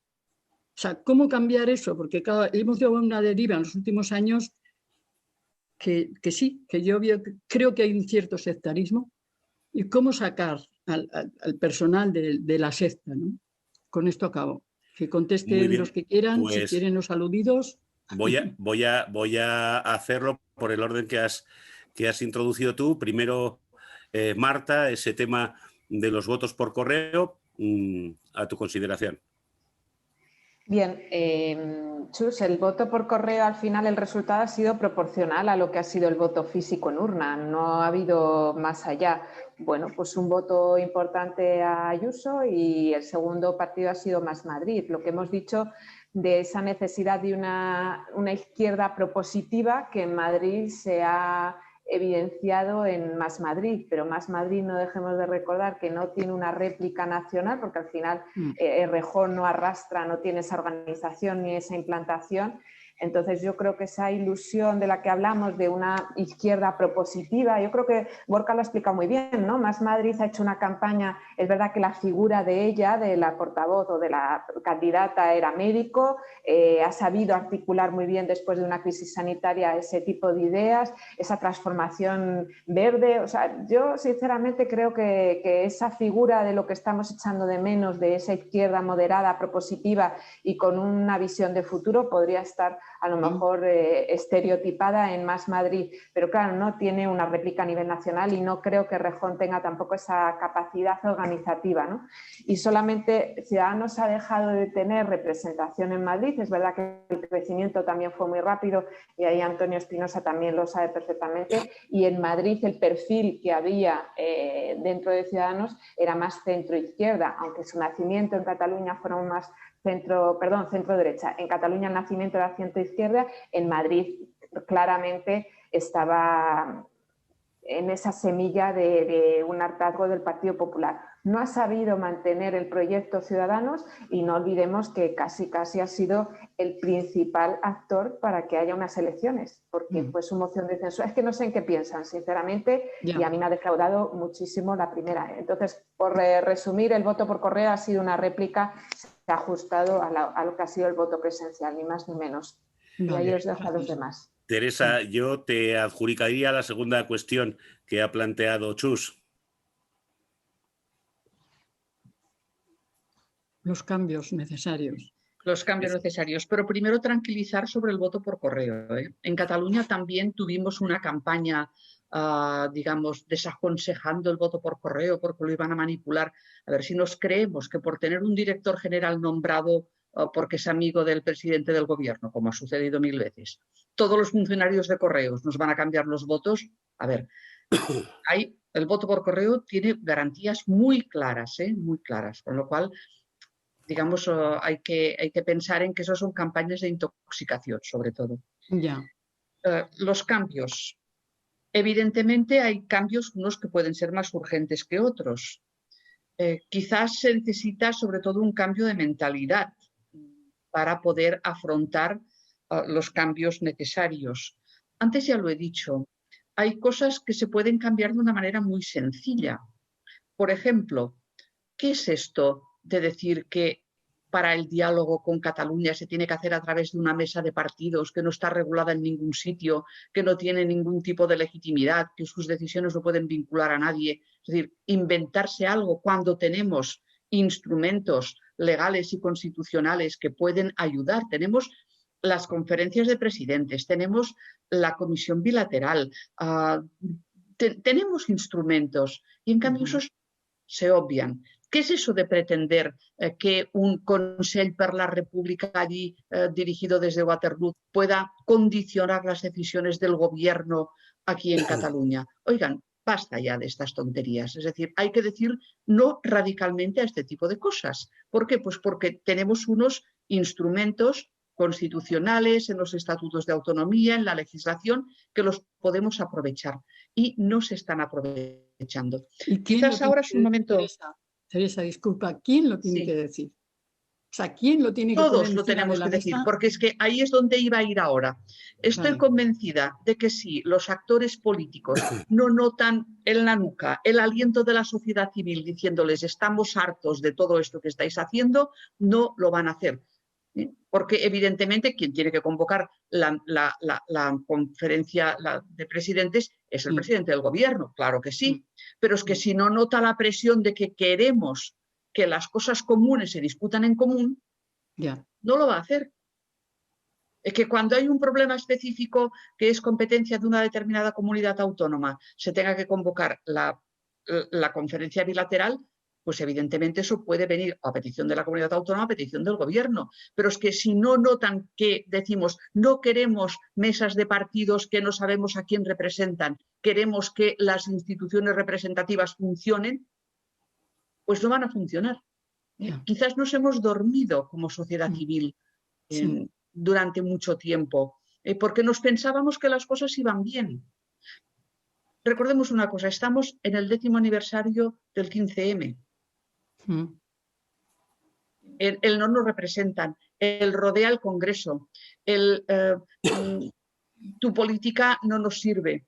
O sea, ¿cómo cambiar eso? Porque hemos llevado una deriva en los últimos años que sí, que yo creo que hay un cierto sectarismo. ¿Y cómo sacar al personal de la secta, ¿no? Con esto acabo. Que contesten los que quieran, pues, si quieren los aludidos. Voy a hacerlo por el orden que has introducido tú. Primero, Marta, ese tema de los votos por correo, a tu consideración. Bien, Chus, el voto por correo, al final el resultado ha sido proporcional a lo que ha sido el voto físico en urna, no ha habido más allá. Bueno, pues un voto importante a Ayuso y el segundo partido ha sido Más Madrid. Lo que hemos dicho de esa necesidad de una izquierda propositiva que en Madrid se ha evidenciado en Más Madrid, pero Más Madrid no dejemos de recordar que no tiene una réplica nacional porque al final Errejón no arrastra, no tiene esa organización ni esa implantación. Entonces yo creo que esa ilusión de la que hablamos de una izquierda propositiva, yo creo que Gorka lo ha explicado muy bien, ¿no? Más Madrid ha hecho una campaña, es verdad que la figura de ella, de la portavoz o de la candidata era médico, ha sabido articular muy bien después de una crisis sanitaria ese tipo de ideas, esa transformación verde. O sea, yo sinceramente creo que esa figura de lo que estamos echando de menos, de esa izquierda moderada, propositiva y con una visión de futuro podría estar a lo mejor estereotipada en Más Madrid, pero claro, no tiene una réplica a nivel nacional y no creo que Errejón tenga tampoco esa capacidad organizativa, ¿no? Y solamente Ciudadanos ha dejado de tener representación en Madrid. Es verdad que el crecimiento también fue muy rápido y ahí Antonio Espinosa también lo sabe perfectamente, y en Madrid el perfil que había dentro de Ciudadanos era más centro-izquierda, aunque su nacimiento en Cataluña fueron más centro-derecha. En Cataluña el nacimiento era centro-izquierda, en Madrid claramente estaba en esa semilla de un hartazgo del Partido Popular. No ha sabido mantener el proyecto Ciudadanos y no olvidemos que casi ha sido el principal actor para que haya unas elecciones, porque fue su moción de censura. Es que no sé en qué piensan, sinceramente, y a mí me ha defraudado muchísimo la primera. Entonces, por resumir, el voto por correo ha sido una réplica, se ha ajustado a lo que ha sido el voto presencial, ni más ni menos. Y ahí os dejo a los demás. Teresa, yo te adjudicaría la segunda cuestión que ha planteado Chus. Los cambios necesarios. Los cambios necesarios, pero primero tranquilizar sobre el voto por correo. En Cataluña también tuvimos una campaña, digamos, desaconsejando el voto por correo porque lo iban a manipular. A ver si nos creemos que por tener un director general nombrado porque es amigo del presidente del gobierno, como ha sucedido 1000 veces, todos los funcionarios de correos nos van a cambiar los votos. A ver, el voto por correo tiene garantías muy claras, con lo cual, digamos, hay que pensar en que eso son campañas de intoxicación, sobre todo. Ya. Los cambios. Evidentemente hay cambios, unos que pueden ser más urgentes que otros. Quizás se necesita sobre todo un cambio de mentalidad para poder afrontar los cambios necesarios. Antes ya lo he dicho, hay cosas que se pueden cambiar de una manera muy sencilla. Por ejemplo, ¿qué es esto de decir que para el diálogo con Cataluña se tiene que hacer a través de una mesa de partidos que no está regulada en ningún sitio, que no tiene ningún tipo de legitimidad, que sus decisiones no pueden vincular a nadie? Es decir, inventarse algo cuando tenemos instrumentos legales y constitucionales que pueden ayudar. Tenemos las conferencias de presidentes, tenemos la comisión bilateral, tenemos instrumentos y en cambio esos se obvian. ¿Qué es eso de pretender que un Consell per la República allí dirigido desde Waterloo pueda condicionar las decisiones del gobierno aquí en Cataluña? Oigan, basta ya de estas tonterías. Es decir, hay que decir no radicalmente a este tipo de cosas. ¿Por qué? Pues porque tenemos unos instrumentos constitucionales, en los estatutos de autonomía, en la legislación, que los podemos aprovechar y no se están aprovechando. ¿Y quizás ahora es un momento... Teresa, disculpa, ¿quién lo tiene que decir? O sea, ¿quién lo tiene que Todos poner lo encima tenemos de la que decir, mesa? porque es que ahí es donde iba a ir ahora. Estoy convencida de que si los actores políticos no notan en la nuca el aliento de la sociedad civil diciéndoles estamos hartos de todo esto que estáis haciendo, no lo van a hacer. Porque evidentemente quien tiene que convocar la conferencia de presidentes es el presidente del gobierno, claro que sí, pero es que si no nota la presión de que queremos que las cosas comunes se discutan en común, no lo va a hacer. Es que cuando hay un problema específico que es competencia de una determinada comunidad autónoma, se tenga que convocar la conferencia bilateral, pues evidentemente eso puede venir a petición de la comunidad autónoma, a petición del gobierno. Pero es que si no notan que decimos no queremos mesas de partidos que no sabemos a quién representan, queremos que las instituciones representativas funcionen, pues no van a funcionar. Quizás nos hemos dormido como sociedad civil durante mucho tiempo, porque nos pensábamos que las cosas iban bien. Recordemos una cosa, estamos en el 10º aniversario del 15M. El no nos representan, el rodea el Congreso, tu política no nos sirve.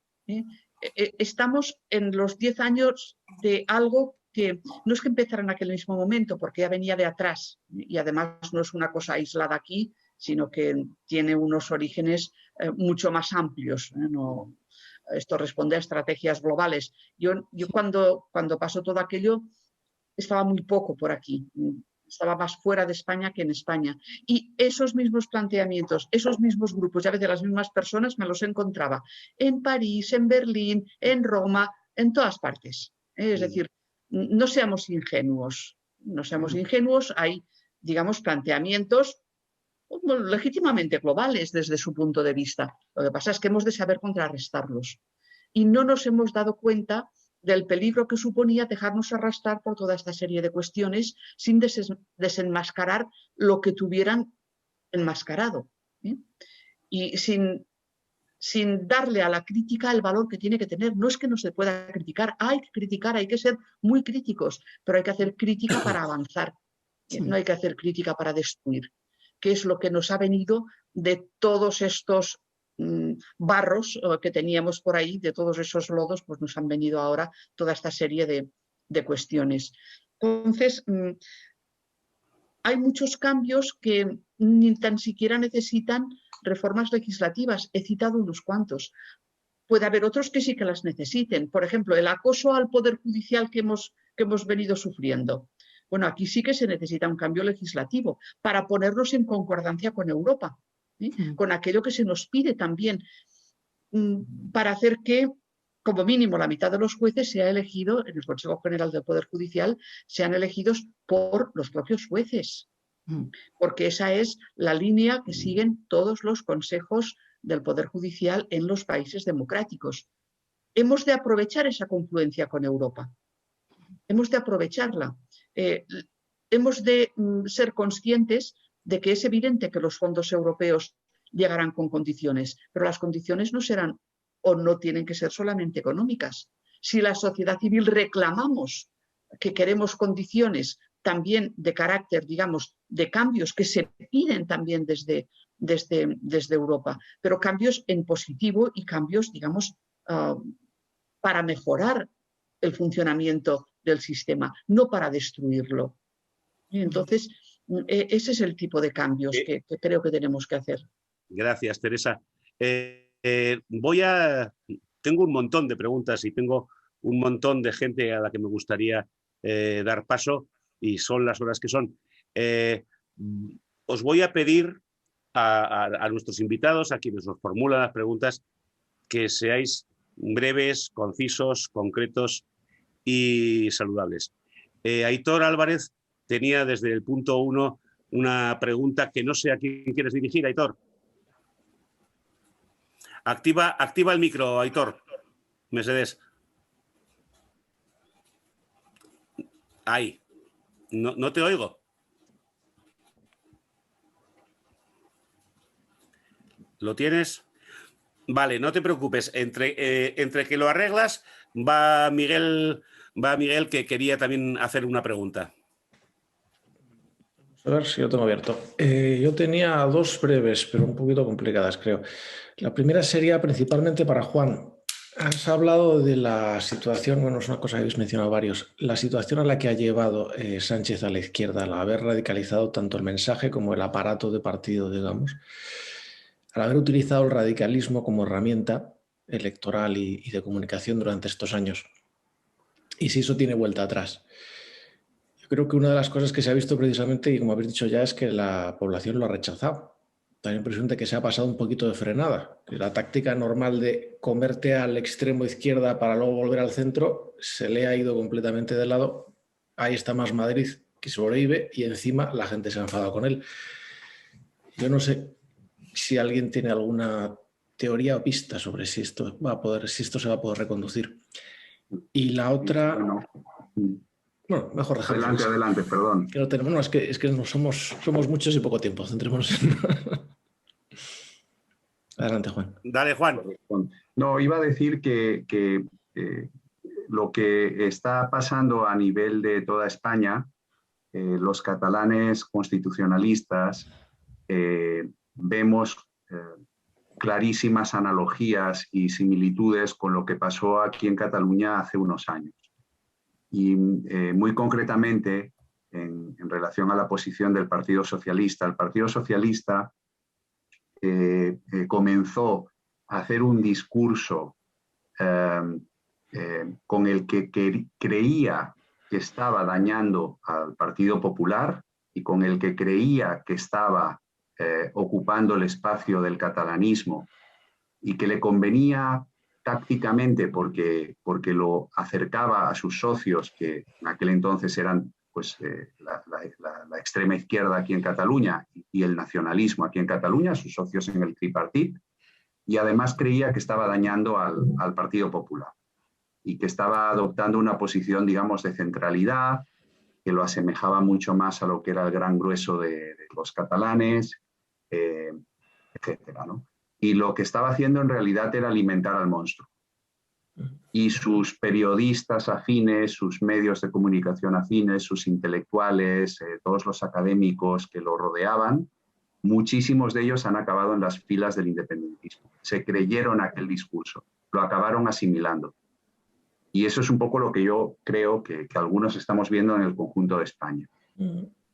Estamos en los 10 años de algo que no es que empezara en aquel mismo momento, porque ya venía de atrás y además no es una cosa aislada aquí, sino que tiene unos orígenes mucho más amplios. Esto responde a estrategias globales. Yo cuando pasó todo aquello estaba muy poco por aquí, estaba más fuera de España que en España. Y esos mismos planteamientos, esos mismos grupos, ya veces las mismas personas, me los encontraba en París, en Berlín, en Roma, en todas partes. Es decir, no seamos ingenuos, hay, digamos, planteamientos legítimamente globales desde su punto de vista. Lo que pasa es que hemos de saber contrarrestarlos. Y no nos hemos dado cuenta del peligro que suponía dejarnos arrastrar por toda esta serie de cuestiones sin desenmascarar lo que tuvieran enmascarado. Y sin darle a la crítica el valor que tiene que tener. No es que no se pueda criticar, hay que criticar, hay que ser muy críticos, pero hay que hacer crítica para avanzar. No hay que hacer crítica para destruir, que es lo que nos ha venido de todos estos barros que teníamos por ahí, de todos esos lodos, pues nos han venido ahora toda esta serie de cuestiones. Entonces, hay muchos cambios que ni tan siquiera necesitan reformas legislativas. He citado unos cuantos. Puede haber otros que sí que las necesiten. Por ejemplo, el acoso al Poder Judicial que hemos venido sufriendo. Bueno, aquí sí que se necesita un cambio legislativo para ponernos en concordancia con Europa, con aquello que se nos pide también, para hacer que, como mínimo, la mitad de los jueces sea elegido, en el Consejo General del Poder Judicial, sean elegidos por los propios jueces, porque esa es la línea que siguen todos los consejos del Poder Judicial en los países democráticos. Hemos de aprovechar esa confluencia con Europa, hemos de aprovecharla. Hemos de ser conscientes de que es evidente que los fondos europeos llegarán con condiciones, pero las condiciones no serán o no tienen que ser solamente económicas. Si la sociedad civil reclamamos que queremos condiciones también de carácter, digamos, de cambios que se piden también desde Europa, pero cambios en positivo y cambios, digamos, para mejorar el funcionamiento del sistema, no para destruirlo. Y entonces, ese es el tipo de cambios que creo que tenemos que hacer. Gracias, Teresa. Tengo un montón de preguntas y tengo un montón de gente a la que me gustaría dar paso, y son las horas que son. Os voy a pedir a nuestros invitados, a quienes nos formulan las preguntas, que seáis breves, concisos, concretos y saludables. Aitor Álvarez tenía desde el punto 1 una pregunta que no sé a quién quieres dirigir, Aitor. Activa el micro, Aitor. Mercedes. Ahí. No te oigo. ¿Lo tienes? Vale, no te preocupes. Entre que lo arreglas, va Miguel, que quería también hacer una pregunta. A ver si lo tengo abierto. Yo tenía dos breves, pero un poquito complicadas, creo. La primera sería principalmente para Juan. Has hablado de la situación, bueno, es una cosa que habéis mencionado varios, la situación a la que ha llevado Sánchez a la izquierda, al haber radicalizado tanto el mensaje como el aparato de partido, digamos, al haber utilizado el radicalismo como herramienta electoral y de comunicación durante estos años. Y si eso tiene vuelta atrás. Yo creo que una de las cosas que se ha visto precisamente, y como habéis dicho ya, es que la población lo ha rechazado. Da la impresión de que se ha pasado un poquito de frenada. Que la táctica normal de comerte al extremo izquierda para luego volver al centro se le ha ido completamente de lado. Ahí está Más Madrid, que sobrevive, y encima la gente se ha enfadado con él. Yo no sé si alguien tiene alguna teoría o pista sobre si esto se va a poder reconducir. Y la otra... Bueno, mejor dejarlo. Adelante, perdón. Que no tenemos, no, es que no somos muchos y poco tiempo. Centrémonos en... Adelante, Juan. Dale, Juan. No, iba a decir que lo que está pasando a nivel de toda España, los catalanes constitucionalistas, vemos clarísimas analogías y similitudes con lo que pasó aquí en Cataluña hace unos años. Y muy concretamente, en relación a la posición del Partido Socialista, el Partido Socialista comenzó a hacer un discurso con el que creía que estaba dañando al Partido Popular y con el que creía que estaba ocupando el espacio del catalanismo y que le convenía tácticamente porque lo acercaba a sus socios, que en aquel entonces eran pues, la extrema izquierda aquí en Cataluña y el nacionalismo aquí en Cataluña, sus socios en el tripartit, y además creía que estaba dañando al Partido Popular y que estaba adoptando una posición, digamos, de centralidad, que lo asemejaba mucho más a lo que era el gran grueso de los catalanes, etcétera, ¿no? Y lo que estaba haciendo en realidad era alimentar al monstruo. Y sus periodistas afines, sus medios de comunicación afines, sus intelectuales, todos los académicos que lo rodeaban, muchísimos de ellos han acabado en las filas del independentismo. Se creyeron aquel discurso, lo acabaron asimilando. Y eso es un poco lo que yo creo que algunos estamos viendo en el conjunto de España.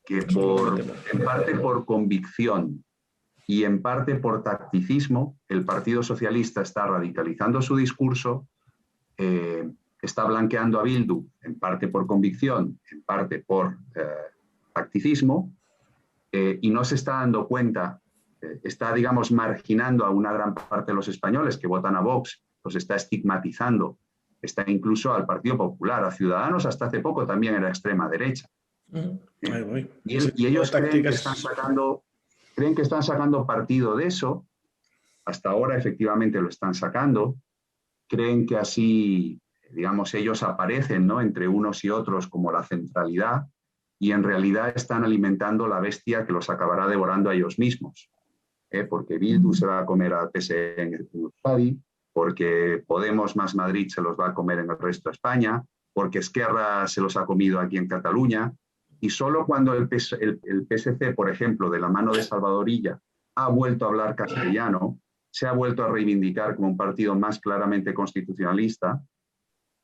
Que en parte por convicción y en parte por tacticismo, el Partido Socialista está radicalizando su discurso, está blanqueando a Bildu, en parte por convicción, en parte por tacticismo, y no se está dando cuenta, está, digamos, marginando a una gran parte de los españoles que votan a Vox, los está estigmatizando, está incluso al Partido Popular, a Ciudadanos hasta hace poco también era extrema derecha. Y ellos creen que están sacando partido de eso, hasta ahora efectivamente lo están sacando, creen que así, digamos, ellos aparecen, ¿no?, entre unos y otros como la centralidad, y en realidad están alimentando la bestia que los acabará devorando a ellos mismos. porque Bildu se va a comer al PSE en Euskadi, porque Podemos más Madrid se los va a comer en el resto de España, porque Esquerra se los ha comido aquí en Cataluña, y solo cuando el PSC, por ejemplo, de la mano de Salvador Illa, ha vuelto a hablar castellano, se ha vuelto a reivindicar como un partido más claramente constitucionalista,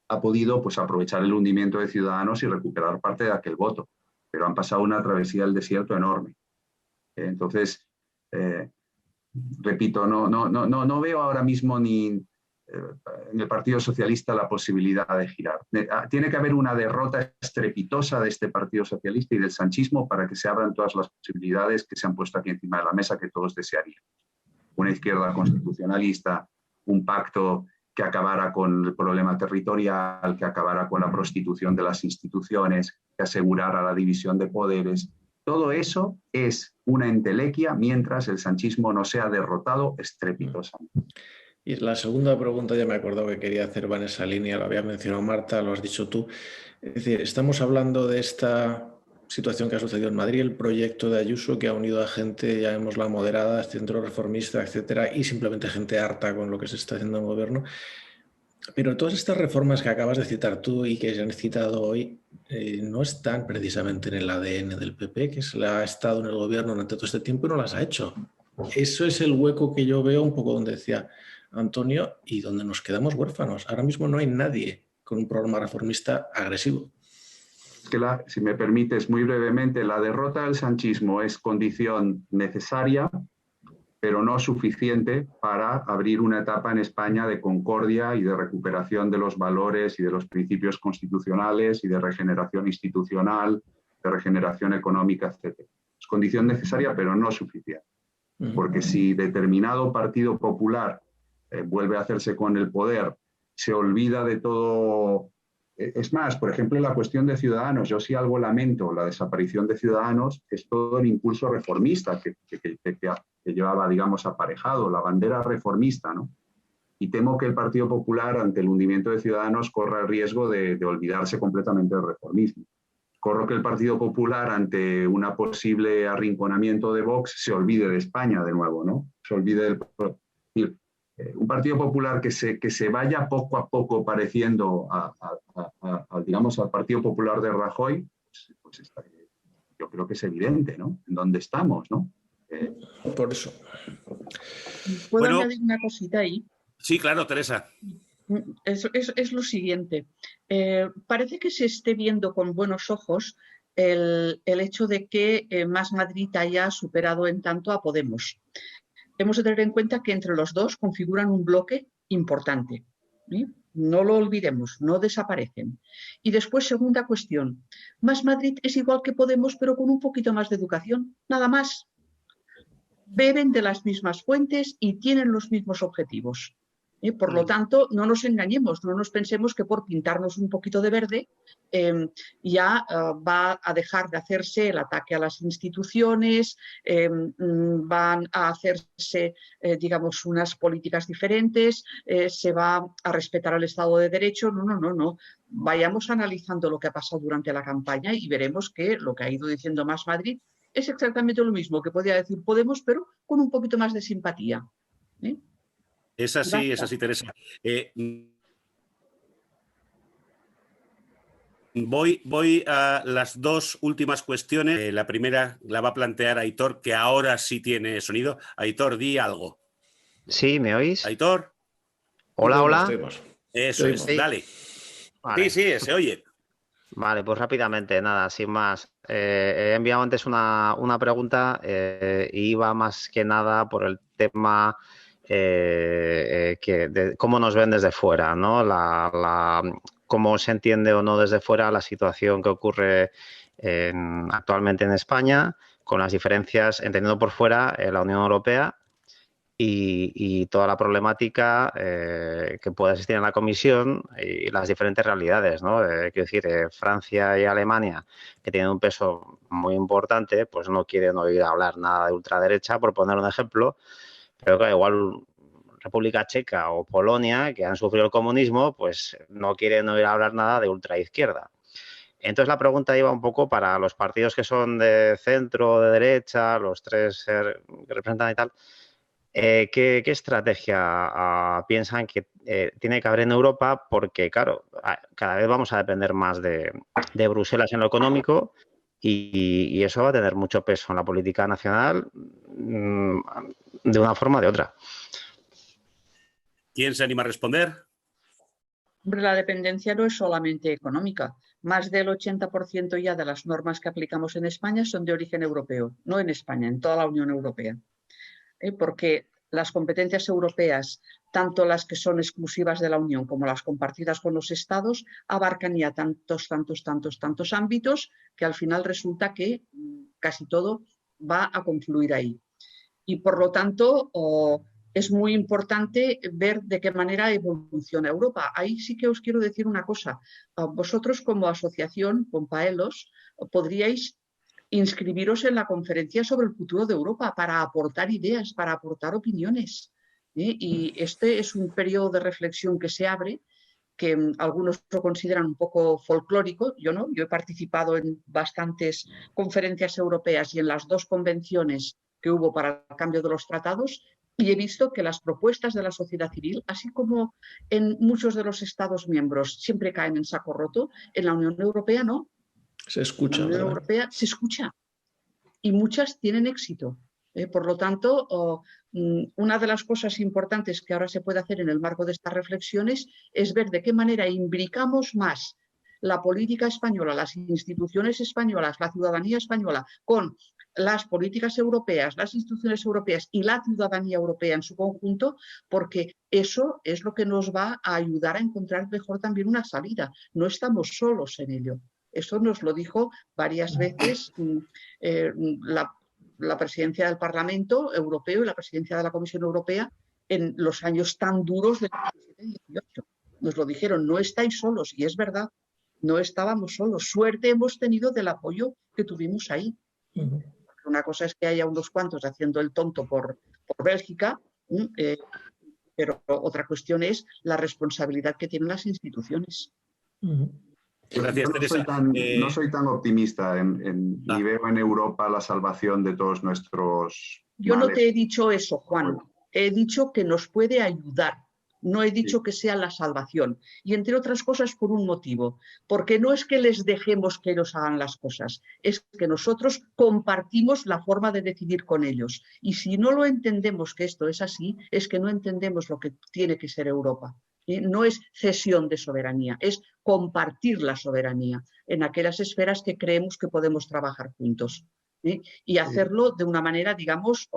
ha podido pues, aprovechar el hundimiento de Ciudadanos y recuperar parte de aquel voto. Pero han pasado una travesía del desierto enorme. Entonces, repito, no veo ahora mismo en el Partido Socialista la posibilidad de girar. Tiene que haber una derrota estrepitosa de este Partido Socialista y del sanchismo para que se abran todas las posibilidades que se han puesto aquí encima de la mesa que todos desearían. Una izquierda constitucionalista, un pacto que acabara con el problema territorial, que acabara con la prostitución de las instituciones, que asegurara la división de poderes. Todo eso es una entelequia mientras el sanchismo no sea derrotado estrepitosamente. Y la segunda pregunta, ya me acuerdo que quería hacer, va en esa línea, lo había mencionado Marta, lo has dicho tú. Es decir, estamos hablando de esta situación que ha sucedido en Madrid, el proyecto de Ayuso que ha unido a gente, llamémosla moderada, centro reformista, etcétera, y simplemente gente harta con lo que se está haciendo en el gobierno. Pero todas estas reformas que acabas de citar tú y que se han citado hoy no están precisamente en el ADN del PP, que se ha estado en el gobierno durante todo este tiempo y no las ha hecho. Eso es el hueco que yo veo un poco donde decía Antonio y donde nos quedamos huérfanos. Ahora mismo no hay nadie con un programa reformista agresivo. Que si me permites muy brevemente, la derrota del sanchismo es condición necesaria, pero no suficiente para abrir una etapa en España de concordia y de recuperación de los valores y de los principios constitucionales y de regeneración institucional, de regeneración económica, etc. Es condición necesaria, pero no suficiente. Porque si determinado partido popular vuelve a hacerse con el poder, se olvida de todo. Es más, por ejemplo, la cuestión de Ciudadanos, yo sí algo lamento la desaparición de Ciudadanos, es todo el impulso reformista que llevaba, digamos, aparejado, la bandera reformista, ¿no? Y temo que el Partido Popular, ante el hundimiento de Ciudadanos, corra el riesgo de olvidarse completamente del reformismo. Corro que el Partido Popular, ante un posible arrinconamiento de Vox, se olvide de España de nuevo, ¿no? Se olvide del... Un Partido Popular que se vaya poco a poco pareciendo digamos, al Partido Popular de Rajoy, pues yo creo que es evidente, ¿no? En dónde estamos, ¿no? Por eso. ¿Puedo añadir una cosita ahí? Sí, claro, Teresa. Es lo siguiente. Parece que se esté viendo con buenos ojos el hecho de que Más Madrid haya superado en tanto a Podemos. Hemos de tener en cuenta que entre los dos configuran un bloque importante. ¿Sí? No lo olvidemos, no desaparecen. Y después, segunda cuestión. Más Madrid es igual que Podemos, pero con un poquito más de educación, nada más. Beben de las mismas fuentes y tienen los mismos objetivos. Por lo tanto, no nos engañemos, no nos pensemos que por pintarnos un poquito de verde ya va a dejar de hacerse el ataque a las instituciones, van a hacerse, digamos, unas políticas diferentes, se va a respetar el Estado de Derecho. No. Vayamos analizando lo que ha pasado durante la campaña y veremos que lo que ha ido diciendo Más Madrid es exactamente lo mismo que podía decir Podemos, pero con un poquito más de simpatía. Es así, Teresa. Voy a las dos últimas cuestiones. La primera la va a plantear Aitor, que ahora sí tiene sonido. Aitor, di algo. Sí, ¿me oís? Aitor. Hola. Eso es, ¿Sí? Dale. Vale. Sí, se oye. Vale, pues rápidamente, nada, sin más. He enviado antes una pregunta y iba más que nada por el tema de cómo nos ven desde fuera, ¿no? Cómo se entiende o no desde fuera la situación que ocurre actualmente en España, con las diferencias, entendiendo por fuera la Unión Europea y toda la problemática que puede existir en la Comisión y las diferentes realidades, ¿no? Quiero decir, Francia y Alemania, que tienen un peso muy importante, pues no quieren oír hablar nada de ultraderecha, por poner un ejemplo, pero claro, igual República Checa o Polonia, que han sufrido el comunismo, pues no quieren oír hablar nada de ultraizquierda. Entonces la pregunta iba un poco para los partidos que son de centro o de derecha, los tres que representan y tal. ¿Qué estrategia piensan que tiene que haber en Europa? Porque, claro, cada vez vamos a depender más de Bruselas en lo económico y eso va a tener mucho peso en la política nacional de una forma o de otra. ¿Quién se anima a responder? Hombre, la dependencia no es solamente económica. Más del 80% ya de las normas que aplicamos en España son de origen europeo, no en España, en toda la Unión Europea. Porque las competencias europeas, tanto las que son exclusivas de la Unión como las compartidas con los Estados, abarcan ya tantos ámbitos que al final resulta que casi todo va a confluir ahí. Y por lo tanto, es muy importante ver de qué manera evoluciona Europa. Ahí sí que os quiero decir una cosa. Vosotros como asociación, con Paelos, podríais inscribiros en la conferencia sobre el futuro de Europa para aportar ideas, para aportar opiniones. Y este es un periodo de reflexión que se abre, que algunos lo consideran un poco folclórico, yo no, yo he participado en bastantes conferencias europeas y en las 2 convenciones que hubo para el cambio de los tratados, y he visto que las propuestas de la sociedad civil, así como en muchos de los Estados miembros, siempre caen en saco roto, en la Unión Europea no. Se escucha, en la Unión Europea se escucha y muchas tienen éxito. Por lo tanto, una de las cosas importantes que ahora se puede hacer en el marco de estas reflexiones es ver de qué manera imbricamos más la política española, las instituciones españolas, la ciudadanía española con las políticas europeas, las instituciones europeas y la ciudadanía europea en su conjunto, porque eso es lo que nos va a ayudar a encontrar mejor también una salida. No estamos solos en ello. Eso nos lo dijo varias veces la presidencia del Parlamento Europeo y la presidencia de la Comisión Europea en los años tan duros de 2017-18. Nos lo dijeron, no estáis solos, y es verdad, no estábamos solos. Suerte hemos tenido del apoyo que tuvimos ahí. Una cosa es que haya unos cuantos haciendo el tonto por Bélgica, pero otra cuestión es la responsabilidad que tienen las instituciones. Gracias, Teresa. No soy tan optimista ni veo en Europa la salvación de todos nuestros Yo males. no te he dicho eso, Juan. He dicho que nos puede ayudar. No he dicho que sea la salvación. Y entre otras cosas por un motivo. Porque no es que les dejemos que ellos hagan las cosas. Es que nosotros compartimos la forma de decidir con ellos. Y si no lo entendemos que esto es así, es que no entendemos lo que tiene que ser Europa. No es cesión de soberanía, es compartir la soberanía en aquellas esferas que creemos que podemos trabajar juntos. Y hacerlo de una manera, digamos,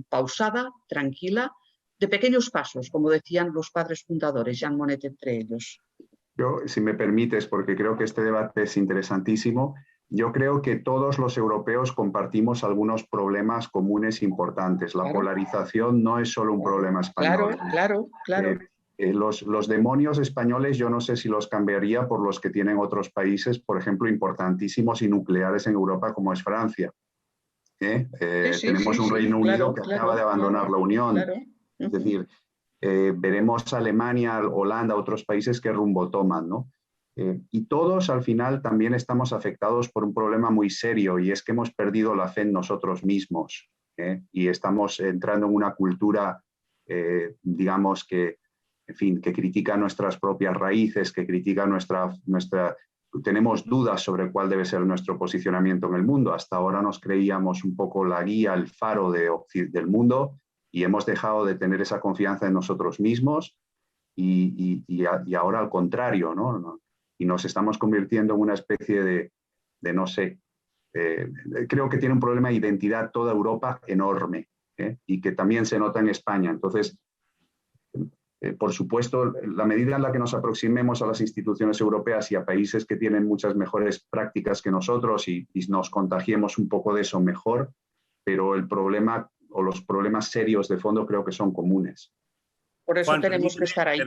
pausada, tranquila, de pequeños pasos, como decían los padres fundadores, Jean Monnet entre ellos. Yo, si me permites, porque creo que este debate es interesantísimo, yo creo que todos los europeos compartimos algunos problemas comunes importantes. La polarización no es solo un problema español. Claro. Los demonios españoles yo no sé si los cambiaría por los que tienen otros países, por ejemplo, importantísimos y nucleares en Europa como es Francia. Tenemos un Reino Unido que acaba de abandonar la Unión. Es decir, veremos Alemania, Holanda, otros países que rumbo toman, ¿no? Y todos al final también estamos afectados por un problema muy serio y es que hemos perdido la fe en nosotros mismos y estamos entrando en una cultura, digamos que, en fin, que critica nuestras propias raíces, que critica tenemos dudas sobre cuál debe ser nuestro posicionamiento en el mundo. Hasta ahora nos creíamos un poco la guía, el faro del mundo y hemos dejado de tener esa confianza en nosotros mismos y ahora al contrario, ¿no? Y nos estamos convirtiendo en una especie de no sé, creo que tiene un problema de identidad toda Europa enorme y que también se nota en España. Entonces, por supuesto, la medida en la que nos aproximemos a las instituciones europeas y a países que tienen muchas mejores prácticas que nosotros y nos contagiemos un poco de eso mejor, pero el problema o los problemas serios de fondo creo que son comunes. Por eso Juan, tenemos que estar ahí.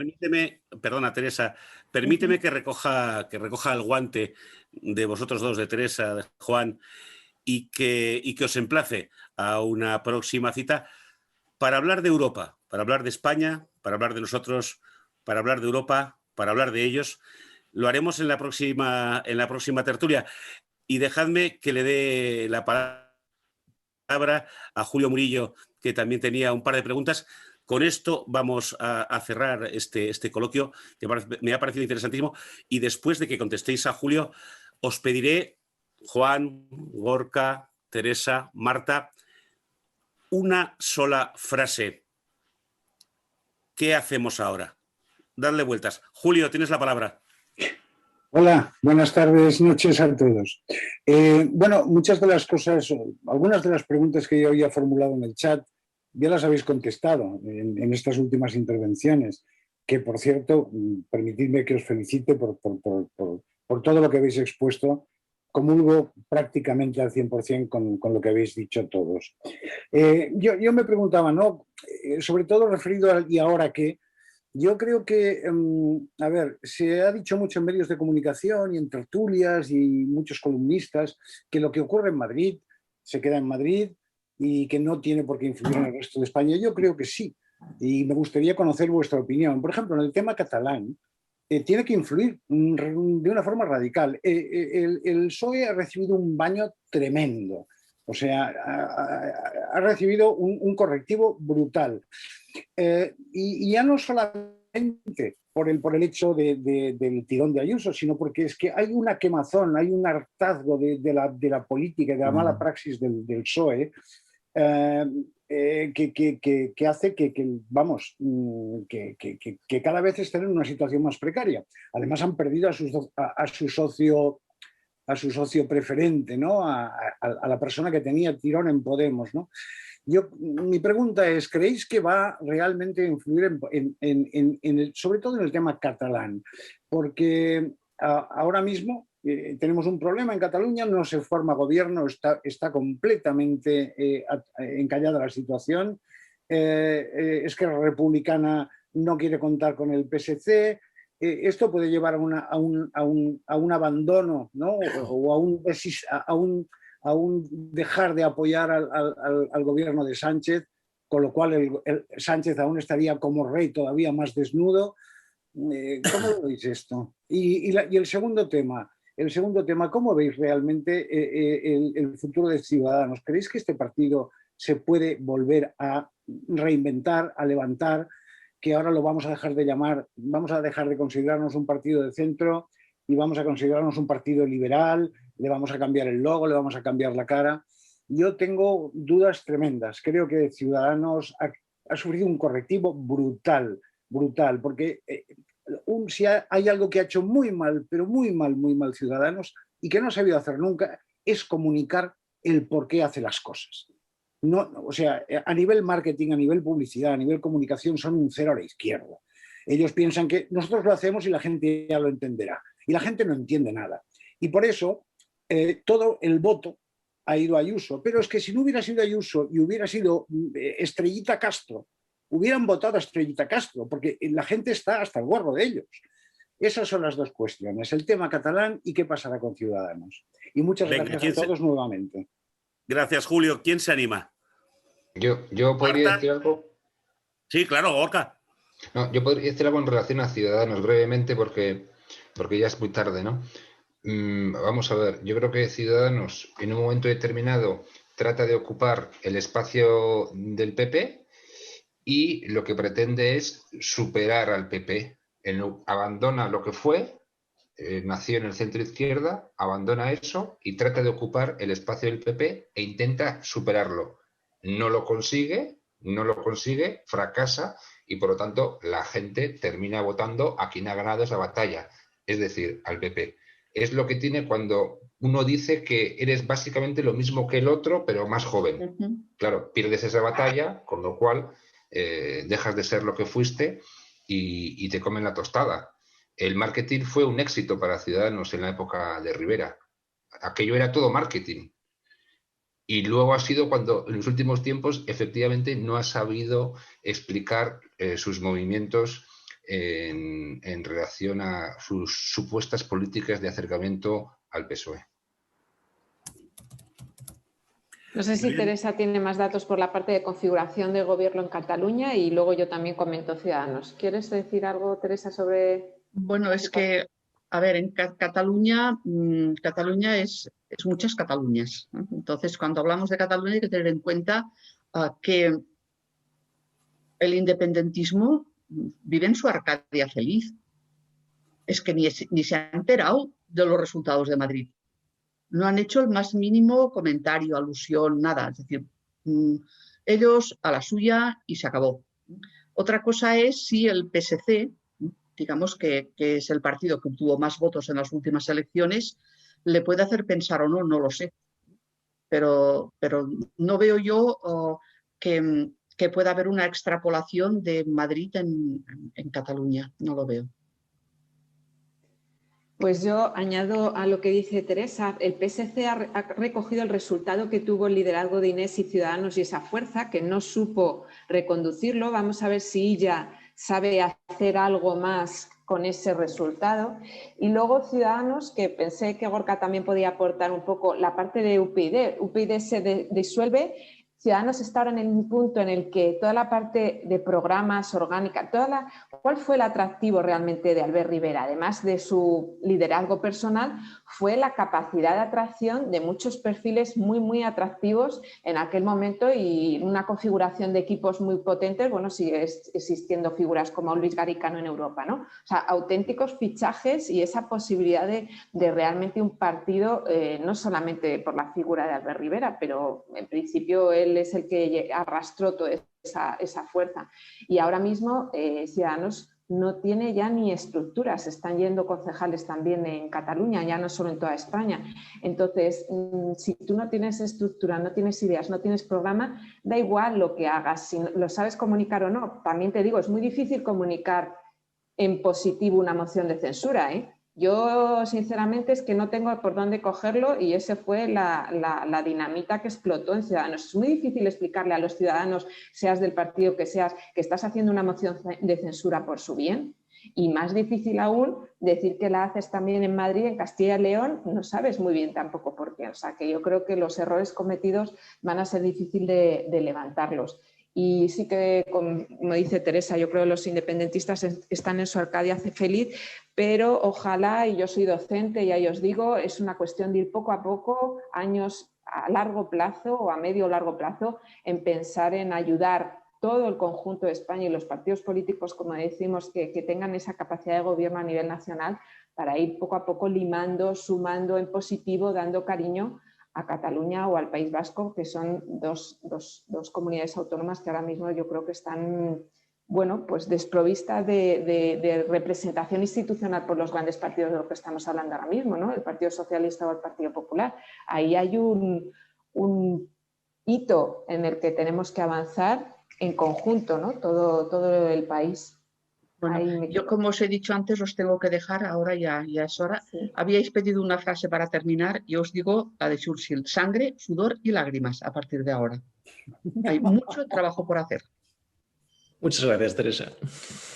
Perdona, Teresa, permíteme que recoja el guante de vosotros dos, de Teresa, de Juan, y que os emplace a una próxima cita para hablar de Europa, para hablar de España, para hablar de nosotros, para hablar de Europa, para hablar de ellos, lo haremos en la próxima tertulia. Y dejadme que le dé la palabra a Julio Murillo, que también tenía un par de preguntas. Con esto vamos a cerrar este coloquio, que me ha parecido interesantísimo. Y después de que contestéis a Julio, os pediré, Juan, Gorka, Teresa, Marta, una sola frase. ¿Qué hacemos ahora? Dadle vueltas. Julio, tienes la palabra. Hola, buenas tardes, noches a todos. Bueno, muchas de las cosas, algunas de las preguntas que yo había formulado en el chat, ya las habéis contestado en estas últimas intervenciones, que por cierto, permitidme que os felicite por todo lo que habéis expuesto, comulgo prácticamente al 100% con lo que habéis dicho todos. Yo me preguntaba, ¿no? Sobre todo referido al y ahora qué. Yo creo que, a ver, se ha dicho mucho en medios de comunicación y en tertulias y muchos columnistas que lo que ocurre en Madrid se queda en Madrid y que no tiene por qué influir en el resto de España. Yo creo que sí, y me gustaría conocer vuestra opinión. Por ejemplo, en el tema catalán, tiene que influir de una forma radical. El PSOE ha recibido un baño tremendo, o sea, ha recibido un correctivo brutal. Y ya no solamente por el hecho del tirón de Ayuso, sino porque es que hay una quemazón, hay un hartazgo de la política y de la mala praxis del PSOE que hace que cada vez estén en una situación más precaria. Además han perdido a su socio preferente, ¿no? A la persona que tenía tirón en Podemos, ¿no? Mi pregunta es, ¿creéis que va realmente a influir sobre todo en el tema catalán? Porque ahora mismo tenemos un problema en Cataluña, no se forma gobierno, está completamente encallada la situación. Esquerra Republicana no quiere contar con el PSC. Esto puede llevar a un abandono, ¿no? O a un dejar de apoyar al gobierno de Sánchez, con lo cual Sánchez aún estaría como rey todavía más desnudo. ¿Cómo lo veis esto? Y el segundo tema, ¿cómo veis realmente el futuro de Ciudadanos? ¿Creéis que este partido se puede volver a reinventar, a levantar, que ahora lo vamos a dejar de llamar, vamos a dejar de considerarnos un partido de centro y vamos a considerarnos un partido liberal, le vamos a cambiar el logo, le vamos a cambiar la cara? Yo tengo dudas tremendas. Creo que Ciudadanos ha sufrido un correctivo brutal, porque si hay algo que ha hecho muy mal, pero muy mal Ciudadanos, y que no ha sabido hacer nunca, es comunicar el por qué hace las cosas. No, o sea, a nivel marketing, a nivel publicidad, a nivel comunicación, son un cero a la izquierda. Ellos piensan que nosotros lo hacemos y la gente ya lo entenderá. Y la gente no entiende nada. Y por eso todo el voto ha ido a Ayuso. Pero es que si no hubiera sido Ayuso y hubiera sido Estrellita Castro, hubieran votado a Estrellita Castro, porque la gente está hasta el gorro de ellos. Esas son las dos cuestiones, el tema catalán y qué pasará con Ciudadanos. Y muchas gracias a todos nuevamente. Gracias, Julio. ¿Quién se anima? ¿Yo podría decir algo? Sí, claro, Gorka. No, yo podría decir algo en relación a Ciudadanos brevemente porque ya es muy tarde, ¿no? Vamos a ver, yo creo que Ciudadanos en un momento determinado trata de ocupar el espacio del PP y lo que pretende es superar al PP. Abandona lo que fue, nació en el centro izquierda, abandona eso y trata de ocupar el espacio del PP e intenta superarlo. No lo consigue, fracasa y por lo tanto la gente termina votando a quien ha ganado esa batalla, es decir, al PP. Es lo que tiene cuando uno dice que eres básicamente lo mismo que el otro, pero más joven. Claro, pierdes esa batalla, con lo cual dejas de ser lo que fuiste y te comen la tostada. El marketing fue un éxito para Ciudadanos en la época de Rivera. Aquello era todo marketing. Y luego ha sido cuando en los últimos tiempos efectivamente no ha sabido explicar sus movimientos en relación a sus supuestas políticas de acercamiento al PSOE. No sé si Teresa tiene más datos por la parte de configuración de gobierno en Cataluña y luego yo también comento Ciudadanos. ¿Quieres decir algo, Teresa, sobre...? Bueno, es que A ver, en Cataluña, Cataluña es muchas Cataluñas, ¿no? Entonces, cuando hablamos de Cataluña hay que tener en cuenta que el independentismo vive en su Arcadia feliz. Es que ni se ha enterado de los resultados de Madrid. No han hecho el más mínimo comentario, alusión, nada. Es decir, ellos a la suya y se acabó. Otra cosa es si el PSC, digamos que es el partido que obtuvo más votos en las últimas elecciones, le puede hacer pensar o no, no lo sé. Pero no veo yo que pueda haber una extrapolación de Madrid en Cataluña. No lo veo. Pues yo añado a lo que dice Teresa, el PSC ha recogido el resultado que tuvo el liderazgo de Inés y Ciudadanos y esa fuerza, que no supo reconducirlo. Vamos a ver si ella sabe hacer algo más con ese resultado. Y luego Ciudadanos, que pensé que Gorka también podía aportar un poco la parte de UPyD. UPyD se disuelve. Ciudadanos está ahora en un punto en el que toda la parte de programas orgánica, ¿cuál fue el atractivo realmente de Albert Rivera? Además de su liderazgo personal, fue la capacidad de atracción de muchos perfiles muy, muy atractivos en aquel momento y una configuración de equipos muy potentes. Bueno, sigue existiendo figuras como Luis Garicano en Europa, ¿no? O sea, auténticos fichajes y esa posibilidad de realmente un partido, no solamente por la figura de Albert Rivera, pero en principio él es el que arrastró toda esa fuerza. Y ahora mismo Ciudadanos no tiene ya ni estructuras, están yendo concejales también en Cataluña, ya no solo en toda España. Entonces, si tú no tienes estructura, no tienes ideas, no tienes programa, da igual lo que hagas, si lo sabes comunicar o no. También te digo, es muy difícil comunicar en positivo una moción de censura, ¿eh? Yo, sinceramente, es que no tengo por dónde cogerlo y esa fue la dinamita que explotó en Ciudadanos. Es muy difícil explicarle a los ciudadanos, seas del partido que seas, que estás haciendo una moción de censura por su bien. Y más difícil aún decir que la haces también en Madrid, en Castilla y León, no sabes muy bien tampoco por qué. O sea, que yo creo que los errores cometidos van a ser difíciles de levantarlos. Y sí que, como dice Teresa, yo creo que los independentistas están en su Arcadia feliz, pero ojalá, y yo soy docente, ya os digo, es una cuestión de ir poco a poco, años a largo plazo o a medio o largo plazo, en pensar en ayudar todo el conjunto de España y los partidos políticos, como decimos, que tengan esa capacidad de gobierno a nivel nacional para ir poco a poco limando, sumando en positivo, dando cariño a Cataluña o al País Vasco, que son dos comunidades autónomas que ahora mismo yo creo que están, bueno, pues desprovistas de representación institucional por los grandes partidos de los que estamos hablando ahora mismo, ¿no? El Partido Socialista o el Partido Popular. Ahí hay un hito en el que tenemos que avanzar en conjunto, ¿no? Todo el país. Bueno, yo como os he dicho antes, os tengo que dejar, ahora ya es hora. Sí. Habíais pedido una frase para terminar y os digo la de Churchill: sangre, sudor y lágrimas a partir de ahora. Hay mucho trabajo por hacer. Muchas gracias, Teresa.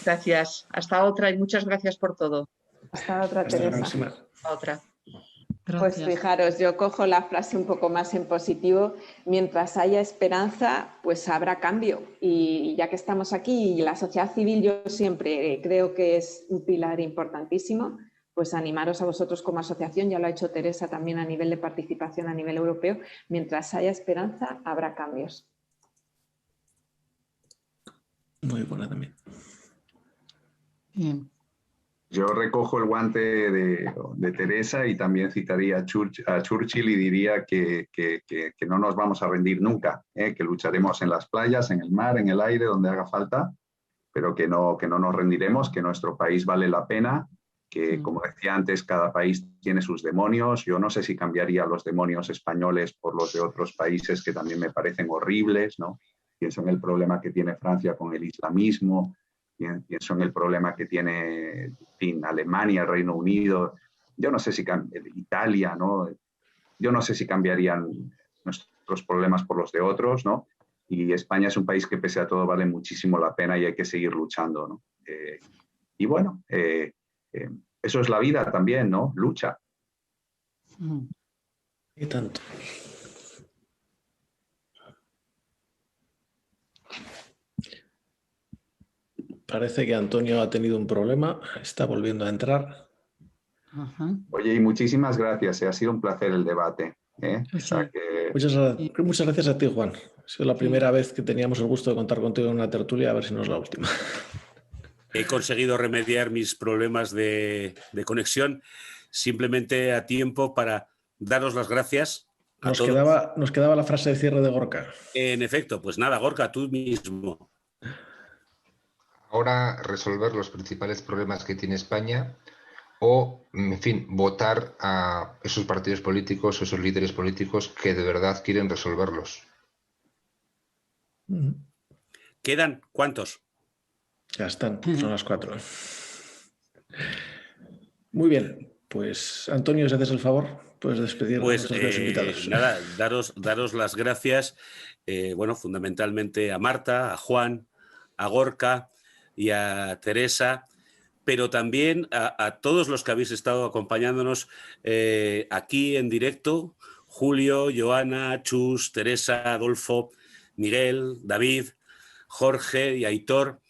Gracias. Hasta otra y muchas gracias por todo. Hasta otra, Hasta Teresa. la próxima. Hasta otra. Pues fijaros, yo cojo la frase un poco más en positivo. Mientras haya esperanza, pues habrá cambio. Y ya que estamos aquí, y la sociedad civil yo siempre creo que es un pilar importantísimo, pues animaros a vosotros como asociación, ya lo ha hecho Teresa también a nivel de participación a nivel europeo. Mientras haya esperanza, habrá cambios. Muy buena también. Bien. Yo recojo el guante de Teresa y también citaría a Churchill y diría que no nos vamos a rendir nunca, que lucharemos en las playas, en el mar, en el aire, donde haga falta, pero que no nos rendiremos, que nuestro país vale la pena, que, como decía antes, cada país tiene sus demonios. Yo no sé si cambiaría los demonios españoles por los de otros países que también me parecen horribles, ¿no? Pienso en el problema que tiene Francia con el islamismo, pienso en el problema que tiene, en fin, Alemania, el Reino Unido. Yo no sé si Italia, ¿no? Yo no sé si cambiarían nuestros problemas por los de otros, ¿no? Y España es un país que, pese a todo, vale muchísimo la pena y hay que seguir luchando, ¿no? Y bueno, eso es la vida también, ¿no? Lucha. Y tanto. Parece que Antonio ha tenido un problema, está volviendo a entrar. Ajá. Oye, y muchísimas gracias, ha sido un placer el debate. O sea que... Muchas gracias a ti, Juan. Ha sido la primera vez que teníamos el gusto de contar contigo en una tertulia, a ver si no es la última. He conseguido remediar mis problemas de conexión simplemente a tiempo para daros las gracias a todos. Nos quedaba la frase de cierre de Gorka. En efecto, pues nada, Gorka, tú mismo. Ahora resolver los principales problemas que tiene España o, en fin, votar a esos partidos políticos, esos líderes políticos que de verdad quieren resolverlos. ¿Quedan cuántos? Ya están, son las 4. Muy bien, pues Antonio, si haces el favor, puedes despedir a nuestros dos invitados. Nada, daros las gracias, bueno, fundamentalmente a Marta, a Juan, a Gorka y a Teresa, pero también a todos los que habéis estado acompañándonos aquí en directo, Julio, Joana, Chus, Teresa, Adolfo, Miguel, David, Jorge y Aitor.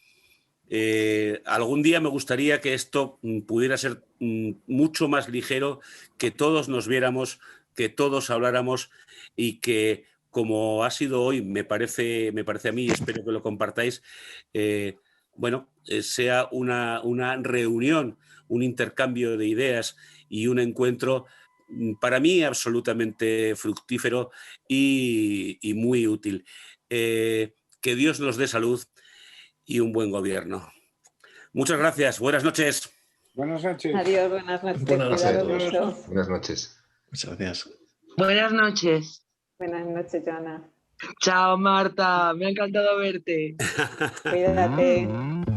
Algún día me gustaría que esto pudiera ser mucho más ligero, que todos nos viéramos, que todos habláramos y que, como ha sido hoy, me parece a mí, y espero que lo compartáis, sea una reunión, un intercambio de ideas y un encuentro para mí absolutamente fructífero y muy útil. Que Dios nos dé salud y un buen gobierno. Muchas gracias. Buenas noches. Buenas noches. Adiós, buenas noches. Buenas noches a todos. Buenas noches. Muchas gracias. Buenas noches. Buenas noches, Joana. Chao, Marta. Me ha encantado verte. Cuídate.